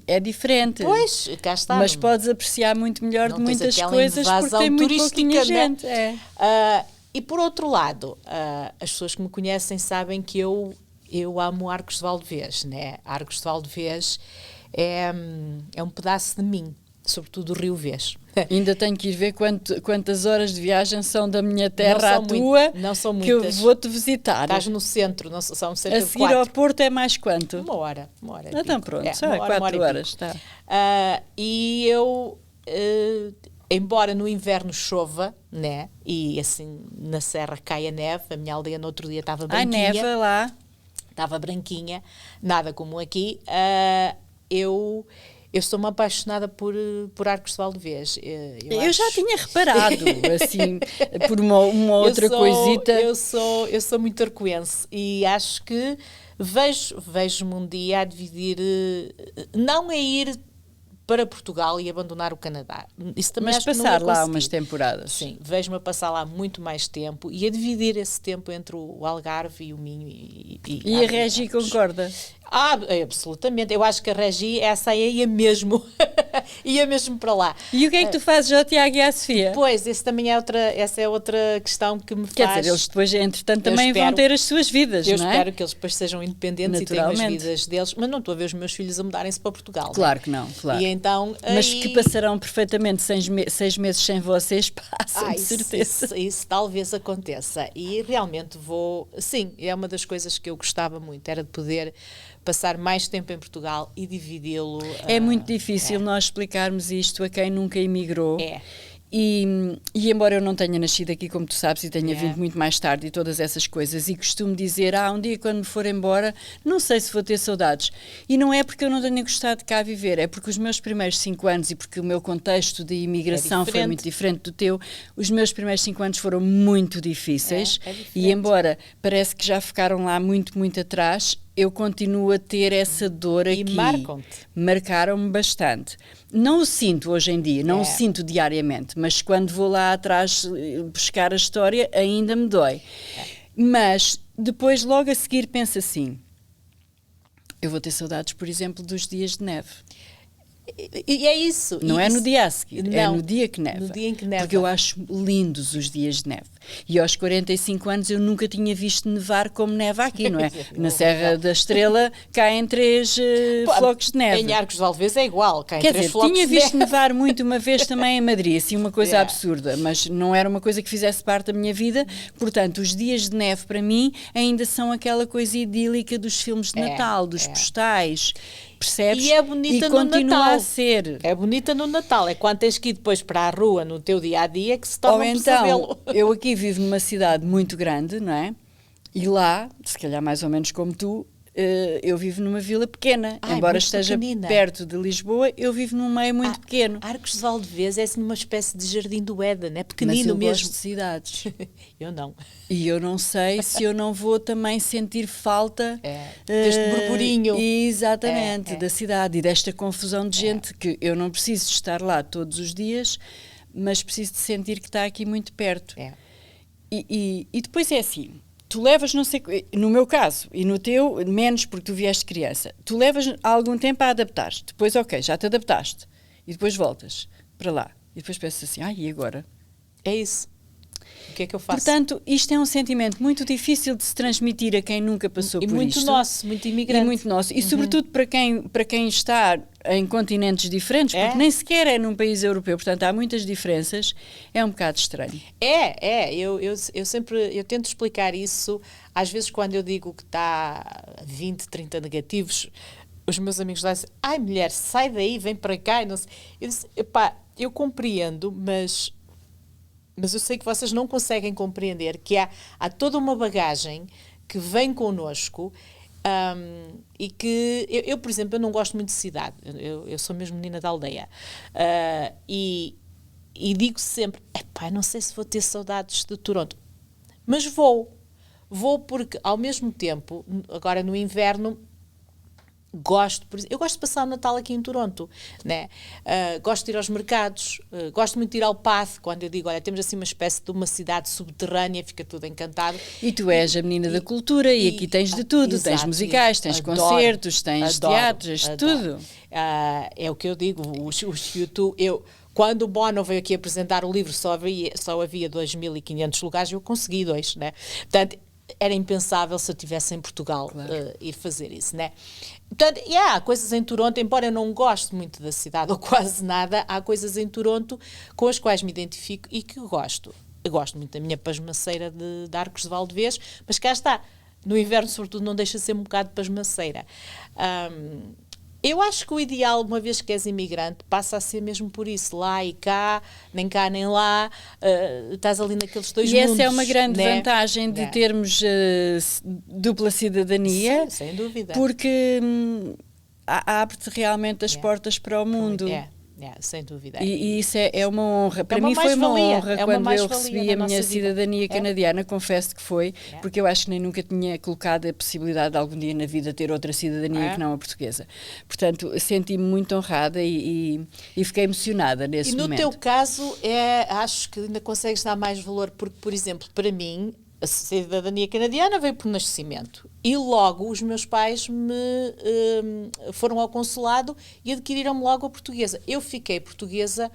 é diferente. Pois, cá está. Mas podes apreciar muito melhor de muitas coisas porque tem muito pouquinha gente. E por outro lado, as pessoas que me conhecem sabem que eu amo Arcos de Valdevez, né? Arcos de Valdevez é um pedaço de mim, sobretudo o Rio Vez. Ainda tenho que ir ver quantas horas de viagem são da minha terra à tua, não são muitas. Que eu vou-te visitar. Estás no centro, não são cerca de 4. A seguir ao Porto é mais quanto? Uma hora. Então pronto, só é 4 horas. Tá. E eu... embora no inverno chova, né? E assim na serra cai a neve, a minha aldeia no outro dia estava branquinha. Neva lá. Estava branquinha, nada como aqui. Eu Eu sou uma apaixonada por Arcos de Valdevez. Eu já tinha reparado, assim, por uma outra coisita. Eu sou muito arcoense e acho que vejo-me um dia a dividir, não a ir para Portugal e abandonar o Canadá. Isso também mas acho que não passar ia lá conseguir. umas temporadas. Sim, vejo-me a passar lá muito mais tempo e a dividir esse tempo entre o Algarve e o Minho. E a Regi concorda? Absolutamente. Eu acho que a Regi, essa aí ia mesmo, ia mesmo para lá. E o que é que tu fazes ao Tiago e à Sofia? Pois, essa é outra questão que me faz... Quer dizer, eles depois, entretanto, também vão ter as suas vidas, não é? Eu espero que eles depois sejam independentes e tenham as vidas deles, mas não estou a ver os meus filhos a mudarem-se para Portugal. Claro que não, claro. E então, mas que passarão perfeitamente 6 meses sem vocês, passam, de certeza. Isso talvez aconteça. E realmente sim, é uma das coisas que eu gostava muito, era de poder passar mais tempo em Portugal e dividi-lo. É muito difícil nós explicarmos isto a quem nunca emigrou. É. E embora eu não tenha nascido aqui, como tu sabes, e tenha vindo muito mais tarde e todas essas coisas, e costumo dizer, um dia quando me for embora, não sei se vou ter saudades. E não é porque eu não tenha gostado de cá viver, é porque os meus primeiros 5 anos, e porque o meu contexto de imigração foi muito diferente do teu, os meus primeiros 5 anos foram muito difíceis, e embora parece que já ficaram lá muito, muito atrás, eu continuo a ter essa dor aqui. E marcaram-me bastante. Não o sinto hoje em dia, não o sinto diariamente, mas quando vou lá atrás buscar a história, ainda me dói. Mas depois, logo a seguir, penso assim, eu vou ter saudades, por exemplo, dos dias de neve. E é isso. Não é no dia a seguir, é no dia que neva. No dia em que neva. Porque eu acho lindos os dias de neve. E aos 45 anos eu nunca tinha visto nevar como neva aqui, não é? Na Serra da Estrela caem 3 flocos de neve. Em Arcos de Valdevez é igual, caem 3 flocos tinha de neve. visto nevar muito uma vez também em Madrid, assim, uma coisa absurda, mas não era uma coisa que fizesse parte da minha vida. Portanto, os dias de neve para mim ainda são aquela coisa idílica dos filmes de Natal, dos postais. Percebes? E é bonita e no continua Natal. A ser. É bonita no Natal. É quando tens que ir depois para a rua no teu dia-a-dia que se torna um pesadelo. Eu aqui vivo numa cidade muito grande, não é? E lá, se calhar mais ou menos como tu, eu vivo numa vila pequena. Embora esteja perto de Lisboa, eu vivo num meio muito pequeno. Arcos de Valdevez é assim uma espécie de jardim do Éden, é pequenino mas eu mesmo. Gosto de cidades. Eu não. E eu não sei se eu não vou também sentir falta deste burburinho. Exatamente, da cidade e desta confusão de gente que eu não preciso de estar lá todos os dias, mas preciso de sentir que está aqui muito perto. E depois é assim, tu levas, não sei, no meu caso, e no teu, menos porque tu vieste criança, tu levas algum tempo a adaptar-te, depois já te adaptaste, e depois voltas para lá, e depois pensas assim, e agora? É isso. O que é que eu faço? Portanto, isto é um sentimento muito difícil de se transmitir a quem nunca passou por isto. E muito nosso, muito imigrante. E muito nosso. E sobretudo para quem está em continentes diferentes, porque nem sequer é num país europeu, portanto há muitas diferenças, é um bocado estranho. Eu sempre tento explicar isso, às vezes quando eu digo que está 20, 30 negativos, os meus amigos lá dizem, mulher, sai daí, vem para cá, e não sei. Eu disse, eu compreendo, mas eu sei que vocês não conseguem compreender que há toda uma bagagem que vem connosco e que eu, por exemplo, eu não gosto muito de cidade, eu sou mesmo menina da aldeia e digo sempre, não sei se vou ter saudades de Toronto, mas vou porque ao mesmo tempo, agora no inverno, eu gosto de passar o Natal aqui em Toronto, né? Gosto de ir aos mercados, gosto muito de ir ao Path, quando eu digo, olha, temos assim uma espécie de uma cidade subterrânea, fica tudo encantado. E tu és a menina da cultura e aqui tens de tudo, exato, tens musicais, tens concertos, tens teatros, tudo. É o que eu digo, os YouTube, quando o Bono veio aqui apresentar o livro, só havia 2.500 lugares, eu consegui 2, né? Portanto, era impensável se eu estivesse em Portugal ir fazer isso, né? Portanto, há coisas em Toronto, embora eu não goste muito da cidade, ou quase nada, há coisas em Toronto com as quais me identifico e que gosto. Eu gosto muito da minha pasmaceira de Arcos de Valdevez, mas cá está, no inverno, sobretudo, não deixa de ser um bocado de pasmaceira. Eu acho que o ideal, uma vez que és imigrante, passa a ser mesmo por isso, lá e cá nem lá, estás ali naqueles dois mundos. E essa é uma grande vantagem de termos dupla cidadania. Sim, sem dúvida. Porque abre-te realmente as portas para o mundo. Sem dúvida. E isso é uma honra. Para mim foi uma honra quando eu recebi a minha cidadania canadiana, confesso que foi, porque eu acho que nem nunca tinha colocado a possibilidade de algum dia na vida ter outra cidadania que não a portuguesa. Portanto, senti-me muito honrada e fiquei emocionada nesse momento. E no teu caso, acho que ainda consegues dar mais valor, porque, por exemplo, para mim, a cidadania canadiana veio por nascimento e logo os meus pais foram ao consulado e adquiriram-me logo a portuguesa. Eu fiquei portuguesa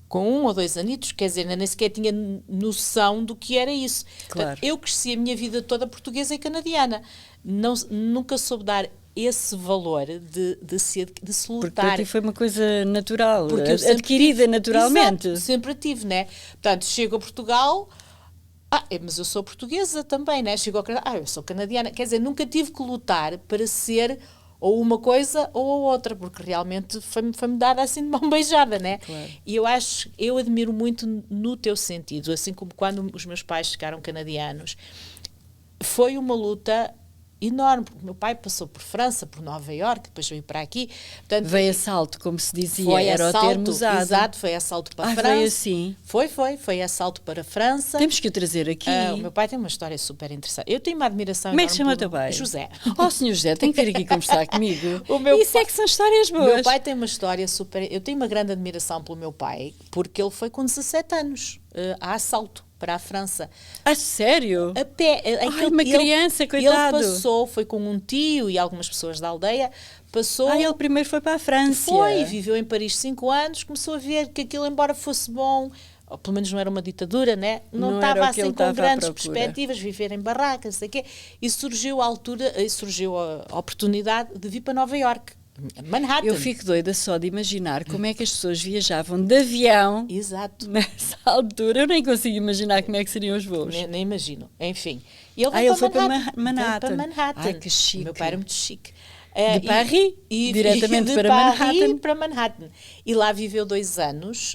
com 1 ou 2 anitos, quer dizer, nem sequer tinha noção do que era isso. Claro. Portanto, eu cresci a minha vida toda portuguesa e canadiana. Nunca soube dar esse valor de se lutar. Porque para ti foi uma coisa natural, tive, adquirida naturalmente. Exato, sempre tive, né? Portanto, chego a Portugal... mas eu sou portuguesa também, né? Chego ao Canadá, eu sou canadiana. Quer dizer, nunca tive que lutar para ser ou uma coisa ou a outra, porque realmente foi-me dada assim de mão beijada, né? Claro. E eu admiro muito no teu sentido, assim como quando os meus pais ficaram canadianos. Foi uma luta enorme, porque o meu pai passou por França, por Nova Iorque, depois veio para aqui. Portanto, veio a salto, como se dizia, era o termo usado. Exato, foi a salto para a França. Veio assim. Foi a salto para a França. Temos que o trazer aqui. O meu pai tem uma história super interessante. Eu tenho uma admiração Como é que enorme chama o teu pai? José. Oh, senhor José, tem que vir aqui conversar comigo. Isso pai, é que são histórias boas. O meu pai tem uma história super... Eu tenho uma grande admiração pelo meu pai, porque ele foi com 17 anos a assalto para a França. A sério? A pé. Uma criança, coitado. Ele passou, foi com um tio e algumas pessoas da aldeia, passou... ele primeiro foi para a França. Viveu em Paris 5 anos, começou a ver que aquilo, embora fosse bom, ou pelo menos não era uma ditadura, né? Não estava assim com grandes perspectivas, viver em barracas, não sei o quê, e surgiu a oportunidade de vir para Nova Iorque. Manhattan. Eu fico doida só de imaginar como é que as pessoas viajavam de avião. Exato. Nessa altura. Eu nem consigo imaginar como é que seriam os voos. Nem imagino. Enfim. E ele foi para Manhattan. Para Manhattan. Ai, que chique. O meu pai era muito chique. De Paris, diretamente para Manhattan. Para Manhattan. E lá viveu 2 anos,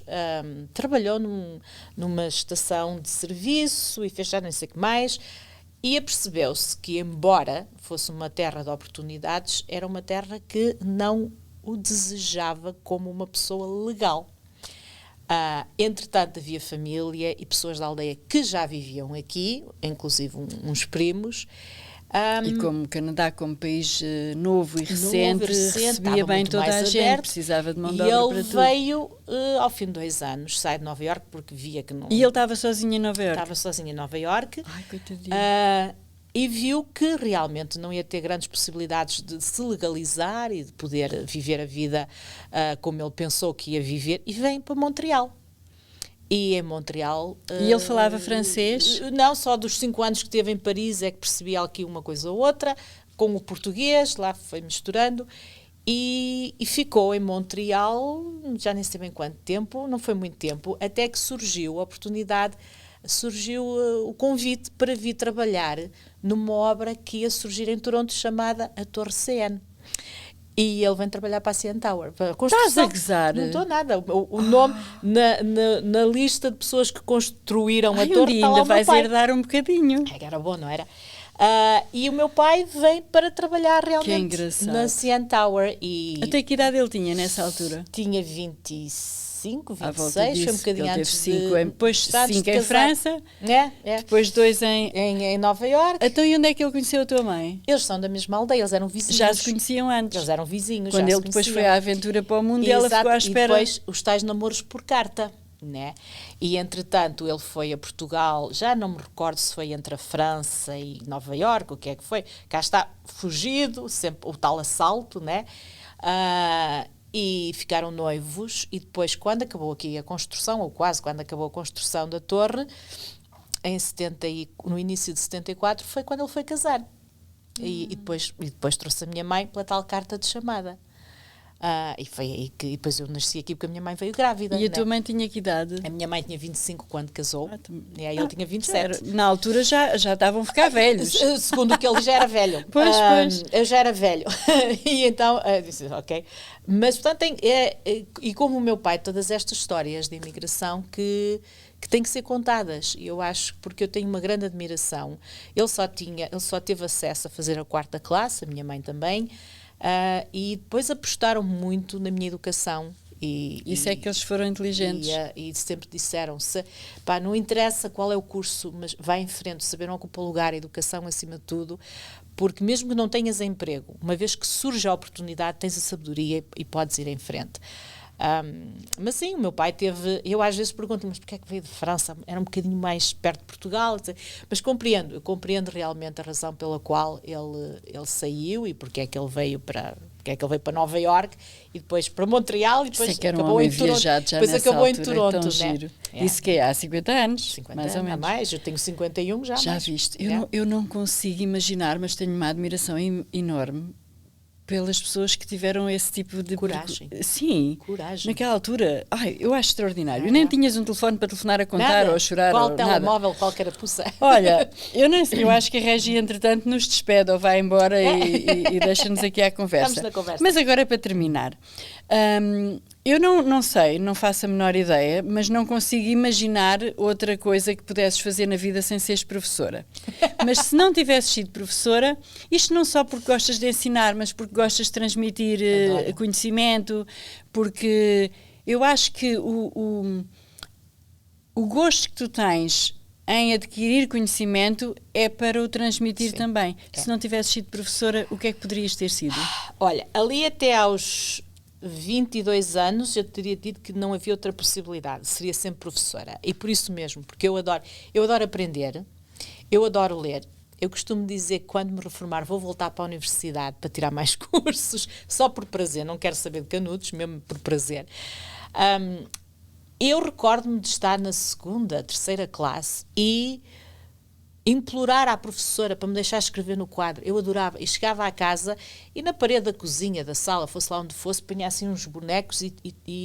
trabalhou numa estação de serviço e fez já nem sei o que mais. E apercebeu-se que, embora fosse uma terra de oportunidades, era uma terra que não o desejava como uma pessoa legal. Entretanto, havia família e pessoas da aldeia que já viviam aqui, inclusive uns primos. E como o Canadá, como país novo e recente recebia bem toda a gente, precisava de mão de obra para tudo. E ele veio ao fim de 2 anos, sai de Nova Iorque porque via que não... E ele estava sozinho em Nova Iorque? Estava sozinho em Nova Iorque. Ai, coitadinho. E viu que realmente não ia ter grandes possibilidades de se legalizar e de poder viver a vida como ele pensou que ia viver, e vem para Montreal. E em Montreal... E ele falava francês? Não, só dos 5 anos que teve em Paris é que percebia aqui uma coisa ou outra, com o português, lá foi misturando, e ficou em Montreal, já nem sei bem quanto tempo, não foi muito tempo, até que surgiu a oportunidade, surgiu o convite para vir trabalhar numa obra que ia surgir em Toronto chamada a Torre CN. E ele vem trabalhar para a CN Tower. Para a construção. Estás a gozar? Não estou nada. O nome na lista de pessoas que construíram a torre está lá ainda o meu vais pai. herdar um bocadinho. Era bom, não era? E o meu pai vem para trabalhar realmente na CN Tower. Até que idade ele tinha nessa altura? Tinha 25, 26, foi um bocadinho ele antes depois 5 em França, depois 2 em Nova Iorque. Então, e onde é que ele conheceu a tua mãe? Eles são da mesma aldeia, eles eram vizinhos. Já se conheciam antes? Eles eram vizinhos. Quando ele depois foi à aventura para o mundo, e ela ficou à espera. E depois os tais namoros por carta. Né? E entretanto ele foi a Portugal, já não me recordo se foi entre a França e Nova Iorque, o que é que foi, cá está, fugido, sempre o tal assalto, né? E ficaram noivos, e depois quando acabou aqui a construção, ou quase quando acabou a construção da torre, no início de 74, foi quando ele foi casar. E depois trouxe a minha mãe pela tal carta de chamada. E foi aí que depois eu nasci aqui porque a minha mãe veio grávida. E a tua mãe tinha que idade? A minha mãe tinha 25 quando casou, e aí ele tinha 27. Na altura já estavam a ficar velhos. Segundo o que ele já era velho. Pois. Eu já era velho. E então, disse, ok. Mas, portanto, e como o meu pai, todas estas histórias de imigração que têm que ser contadas. Eu acho, porque eu tenho uma grande admiração. Ele só teve acesso a fazer a 4ª classe, a minha mãe também. e depois apostaram muito na minha educação. Isso é que eles foram inteligentes. E sempre disseram, não interessa qual é o curso, mas vai em frente, saber não ocupa lugar, a educação acima de tudo, porque mesmo que não tenhas emprego, uma vez que surge a oportunidade, tens a sabedoria e podes ir em frente. Mas sim, o meu pai eu às vezes pergunto, mas porquê é que veio de França? Era um bocadinho mais perto de Portugal, mas eu compreendo realmente a razão pela qual ele saiu e porque é que ele veio para Nova Iorque e depois para Montreal e depois acabou em Toronto. Depois acabou em Toronto, né? Isso que é há 50 anos, 50 mais ou menos. Mais, eu tenho 51 já. Já viste? Eu não consigo imaginar, mas tenho uma admiração enorme pelas pessoas que tiveram esse tipo de coragem. Sim, coragem. Naquela altura, eu acho extraordinário. Nem tinhas um telefone para telefonar a contar nada. Ou a chorar. Qual ou telemóvel, nada. qual carapuça. Olha, eu acho que a Regi, entretanto, nos despede ou vai embora e deixa-nos aqui à conversa. Estamos na conversa. Mas agora, para terminar, eu não sei, não faço a menor ideia, mas não consigo imaginar outra coisa que pudesses fazer na vida sem seres professora. Mas se não tivesses sido professora, isto não só porque gostas de ensinar, mas porque gostas de transmitir conhecimento, porque eu acho que o gosto que tu tens em adquirir conhecimento é para o transmitir também. Se não tivesses sido professora, o que é que poderias ter sido? Olha, ali até aos 22 anos eu teria dito que não havia outra possibilidade, seria sempre professora. E por isso mesmo, porque eu adoro aprender, eu adoro ler. Eu costumo dizer que quando me reformar vou voltar para a universidade para tirar mais cursos, só por prazer, não quero saber de canudos, mesmo por prazer. Eu recordo-me de estar na segunda, terceira classe e implorar à professora para me deixar escrever no quadro. Eu adorava. E chegava à casa e na parede da cozinha, da sala, fosse lá onde fosse, punha assim uns bonecos e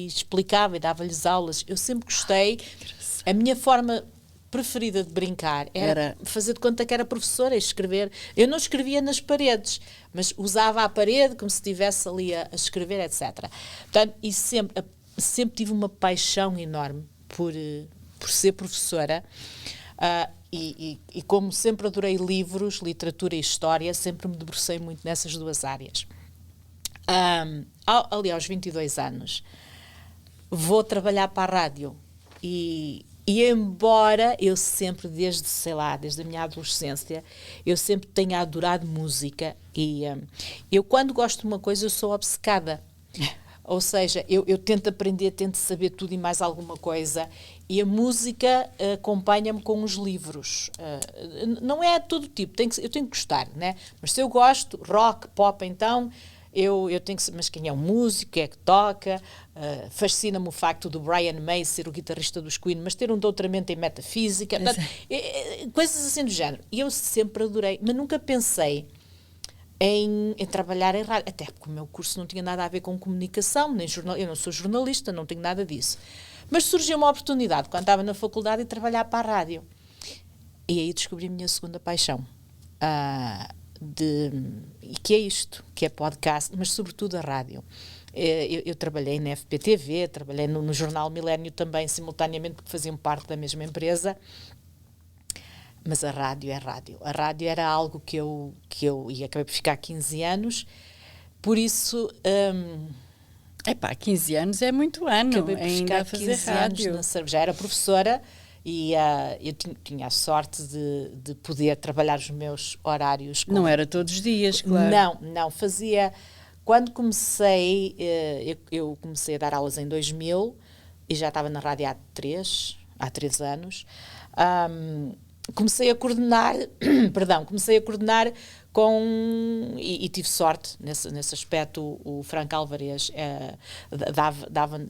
explicava e dava-lhes aulas. Eu sempre gostei. A minha forma preferida de brincar era fazer de conta que era professora e escrever. Eu não escrevia nas paredes, mas usava a parede como se estivesse ali a escrever, etc. Portanto, e sempre tive uma paixão enorme por ser professora. E como sempre adorei livros, literatura e história, sempre me debrucei muito nessas duas áreas. Ali aos 22 anos, vou trabalhar para a rádio e embora eu sempre, desde a minha adolescência, eu sempre tenha adorado música e eu quando gosto de uma coisa eu sou obcecada. Ou seja, eu tento aprender, tento saber tudo e mais alguma coisa e a música acompanha-me com os livros. Não é de todo tipo, eu tenho que gostar, né? Mas se eu gosto, rock, pop, então, eu tenho que saber, mas quem é o músico, quem é que toca? Fascina-me o facto do Brian May ser o guitarrista dos Queen, mas ter um doutoramento em metafísica, coisas assim do género. E eu sempre adorei, mas nunca pensei em trabalhar em rádio, até porque o meu curso não tinha nada a ver com comunicação, nem eu não sou jornalista, não tenho nada disso. Mas surgiu uma oportunidade, quando estava na faculdade, de trabalhar para a rádio. E aí descobri a minha segunda paixão, que é isto, que é podcast, mas sobretudo a rádio. Eu trabalhei na FPTV, trabalhei no Jornal Milénio também, simultaneamente, porque faziam parte da mesma empresa. Mas a rádio é rádio. A rádio era algo que eu e acabei por ficar 15 anos, por isso... 15 anos é muito ano, acabei por ainda ficar a fazer 15 rádio. anos, já era professora e eu tinha a sorte de poder trabalhar os meus horários. Não era todos os dias, claro. Não, fazia... Quando comecei, eu comecei a dar aulas em 2000 e já estava na rádio há 3 anos. Comecei a coordenar com, e tive sorte nesse aspecto. O Franco Álvares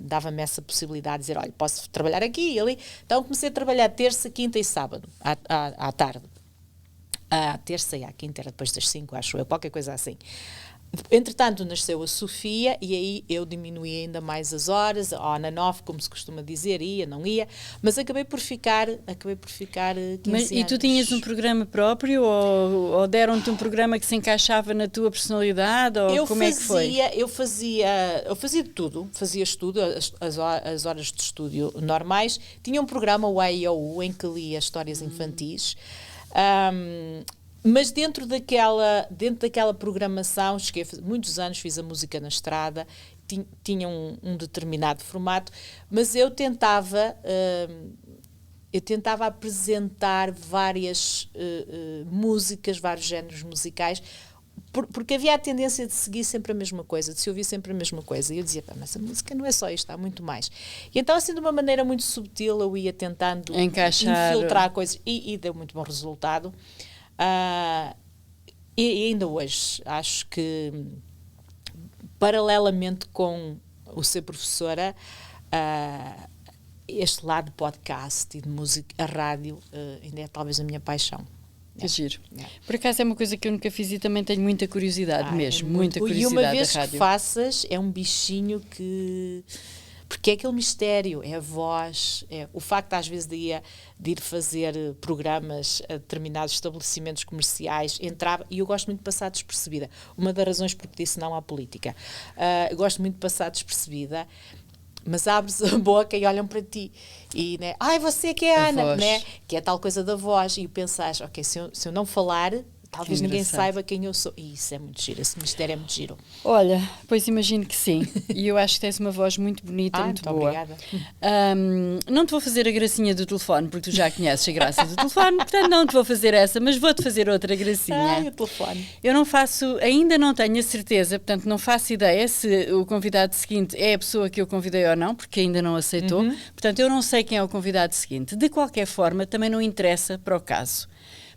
dava-me essa possibilidade de dizer, olha, posso trabalhar aqui e ali. Então comecei a trabalhar terça, quinta e sábado à tarde. À terça e à quinta era depois das 5, acho eu, qualquer coisa assim. Entretanto, nasceu a Sofia e aí eu diminuí ainda mais as horas, on and off, como se costuma dizer, ia, não ia, mas acabei por ficar 15 anos. E tu tinhas um programa próprio ou deram-te um programa que se encaixava na tua personalidade? Ou como é que foi? Eu fazia de tudo, fazia estudo, as horas de estúdio normais. Tinha um programa, o AIOU, em que lia histórias infantis. Mas dentro daquela programação, muitos anos fiz a música na estrada, tinha um determinado formato, mas eu tentava apresentar várias músicas, vários géneros musicais, porque havia a tendência de seguir sempre a mesma coisa, de se ouvir sempre a mesma coisa. E eu dizia, mas a música não é só isto, há muito mais. E então, assim, de uma maneira muito subtil, eu ia tentando infiltrar coisas e deu muito bom resultado. E ainda hoje, acho que, paralelamente com o ser professora, este lado de podcast e de música, a rádio, ainda é talvez a minha paixão. Que giro. Por acaso é uma coisa que eu nunca fiz e também tenho muita curiosidade mesmo, muita curiosidade da rádio. E uma vez que faças, é um bichinho que... Porque é aquele mistério, é a voz, é o facto às vezes de ir fazer programas a determinados estabelecimentos comerciais, entrava, e eu gosto muito de passar despercebida. Uma das razões porque disse não à política. Eu gosto muito de passar despercebida, mas abres a boca e olham para ti. E, né, você que é a Ana, né? Que é tal coisa da voz. E pensas, ok, se eu não falar, talvez ninguém saiba quem eu sou. E isso é muito giro, esse mistério é muito giro. Olha, pois imagino que sim. E eu acho que tens uma voz muito bonita, muito boa. Obrigada. Não te vou fazer a gracinha do telefone, porque tu já conheces a graça do telefone, portanto não te vou fazer essa, mas vou-te fazer outra gracinha. O telefone. Eu ainda não tenho a certeza, portanto não faço ideia se o convidado seguinte é a pessoa que eu convidei ou não, porque ainda não aceitou. Portanto, eu não sei quem é o convidado seguinte. De qualquer forma, também não interessa para o caso.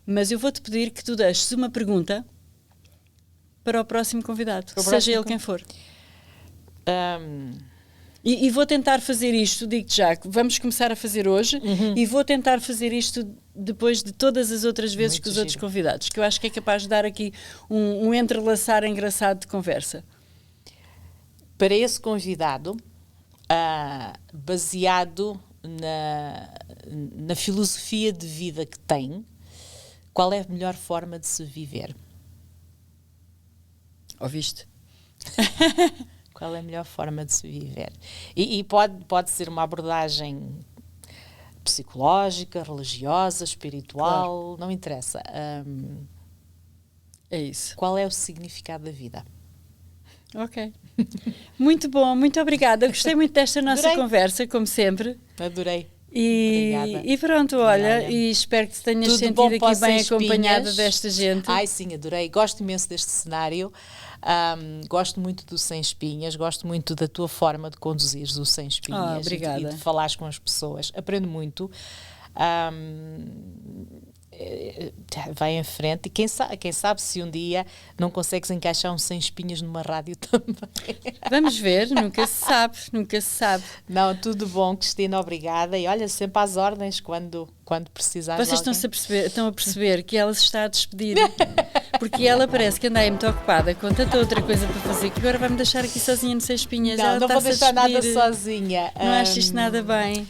Mas eu vou-te pedir que tu deixes uma pergunta para o próximo convidado, seja ele quem for. E vou tentar fazer isto, digo-te já, vamos começar a fazer hoje e vou tentar fazer isto depois de todas as outras vezes muito com os outros convidados, que eu acho que é capaz de dar aqui um entrelaçar engraçado de conversa. Para esse convidado, baseado na filosofia de vida que tem, qual é a melhor forma de se viver? Ouviste? Qual é a melhor forma de se viver? E pode ser uma abordagem psicológica, religiosa, espiritual, claro. Não interessa. É isso. Qual é o significado da vida? Ok. Muito bom, muito obrigada. Gostei muito desta nossa conversa, como sempre. Adorei. E pronto, olha, e espero que te tenhas sentido aqui bem acompanhada desta gente. Ai, sim, adorei. Gosto imenso deste cenário. Gosto muito do Sem Espinhas, gosto muito da tua forma de conduzires o Sem Espinhas e de falares com as pessoas. Aprendo muito. Vai em frente e quem sabe se um dia não consegues encaixar um Sem Espinhas numa rádio também. Vamos ver, nunca se sabe. Não, tudo bom, Cristina, obrigada, e olha, sempre às ordens quando precisares. Vocês estão a perceber que ela se está a despedir, porque ela parece que anda aí muito ocupada com tanta outra coisa para fazer que agora vai-me deixar aqui sozinha no Sem Espinhas. Não vou deixar nada sozinha. Não achas isto nada bem?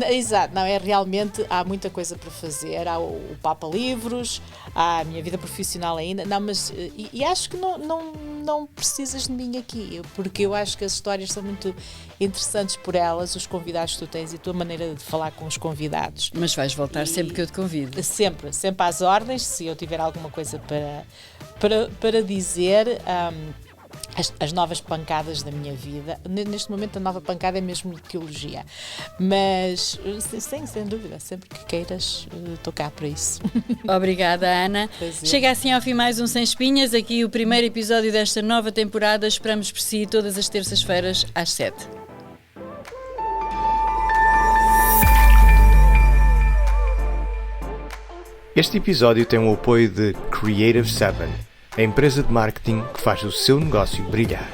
Exato, não, realmente há muita coisa para fazer, há o Papa Livros, há a minha vida profissional ainda, não, mas e acho que não precisas de mim aqui, porque eu acho que as histórias são muito interessantes por elas, os convidados que tu tens e a tua maneira de falar com os convidados. Mas vais voltar sempre que eu te convido. Sempre às ordens, se eu tiver alguma coisa para dizer. As novas pancadas da minha vida. Neste momento a nova pancada é mesmo teologia, mas sem dúvida, sempre que queiras estou cá para isso. Obrigada, Ana. Chega assim ao fim mais um Sem Espinhas, aqui o primeiro episódio desta nova temporada. Esperamos por si todas as terças-feiras às 7. Este episódio tem o apoio de Creative 7, a empresa de marketing que faz o seu negócio brilhar.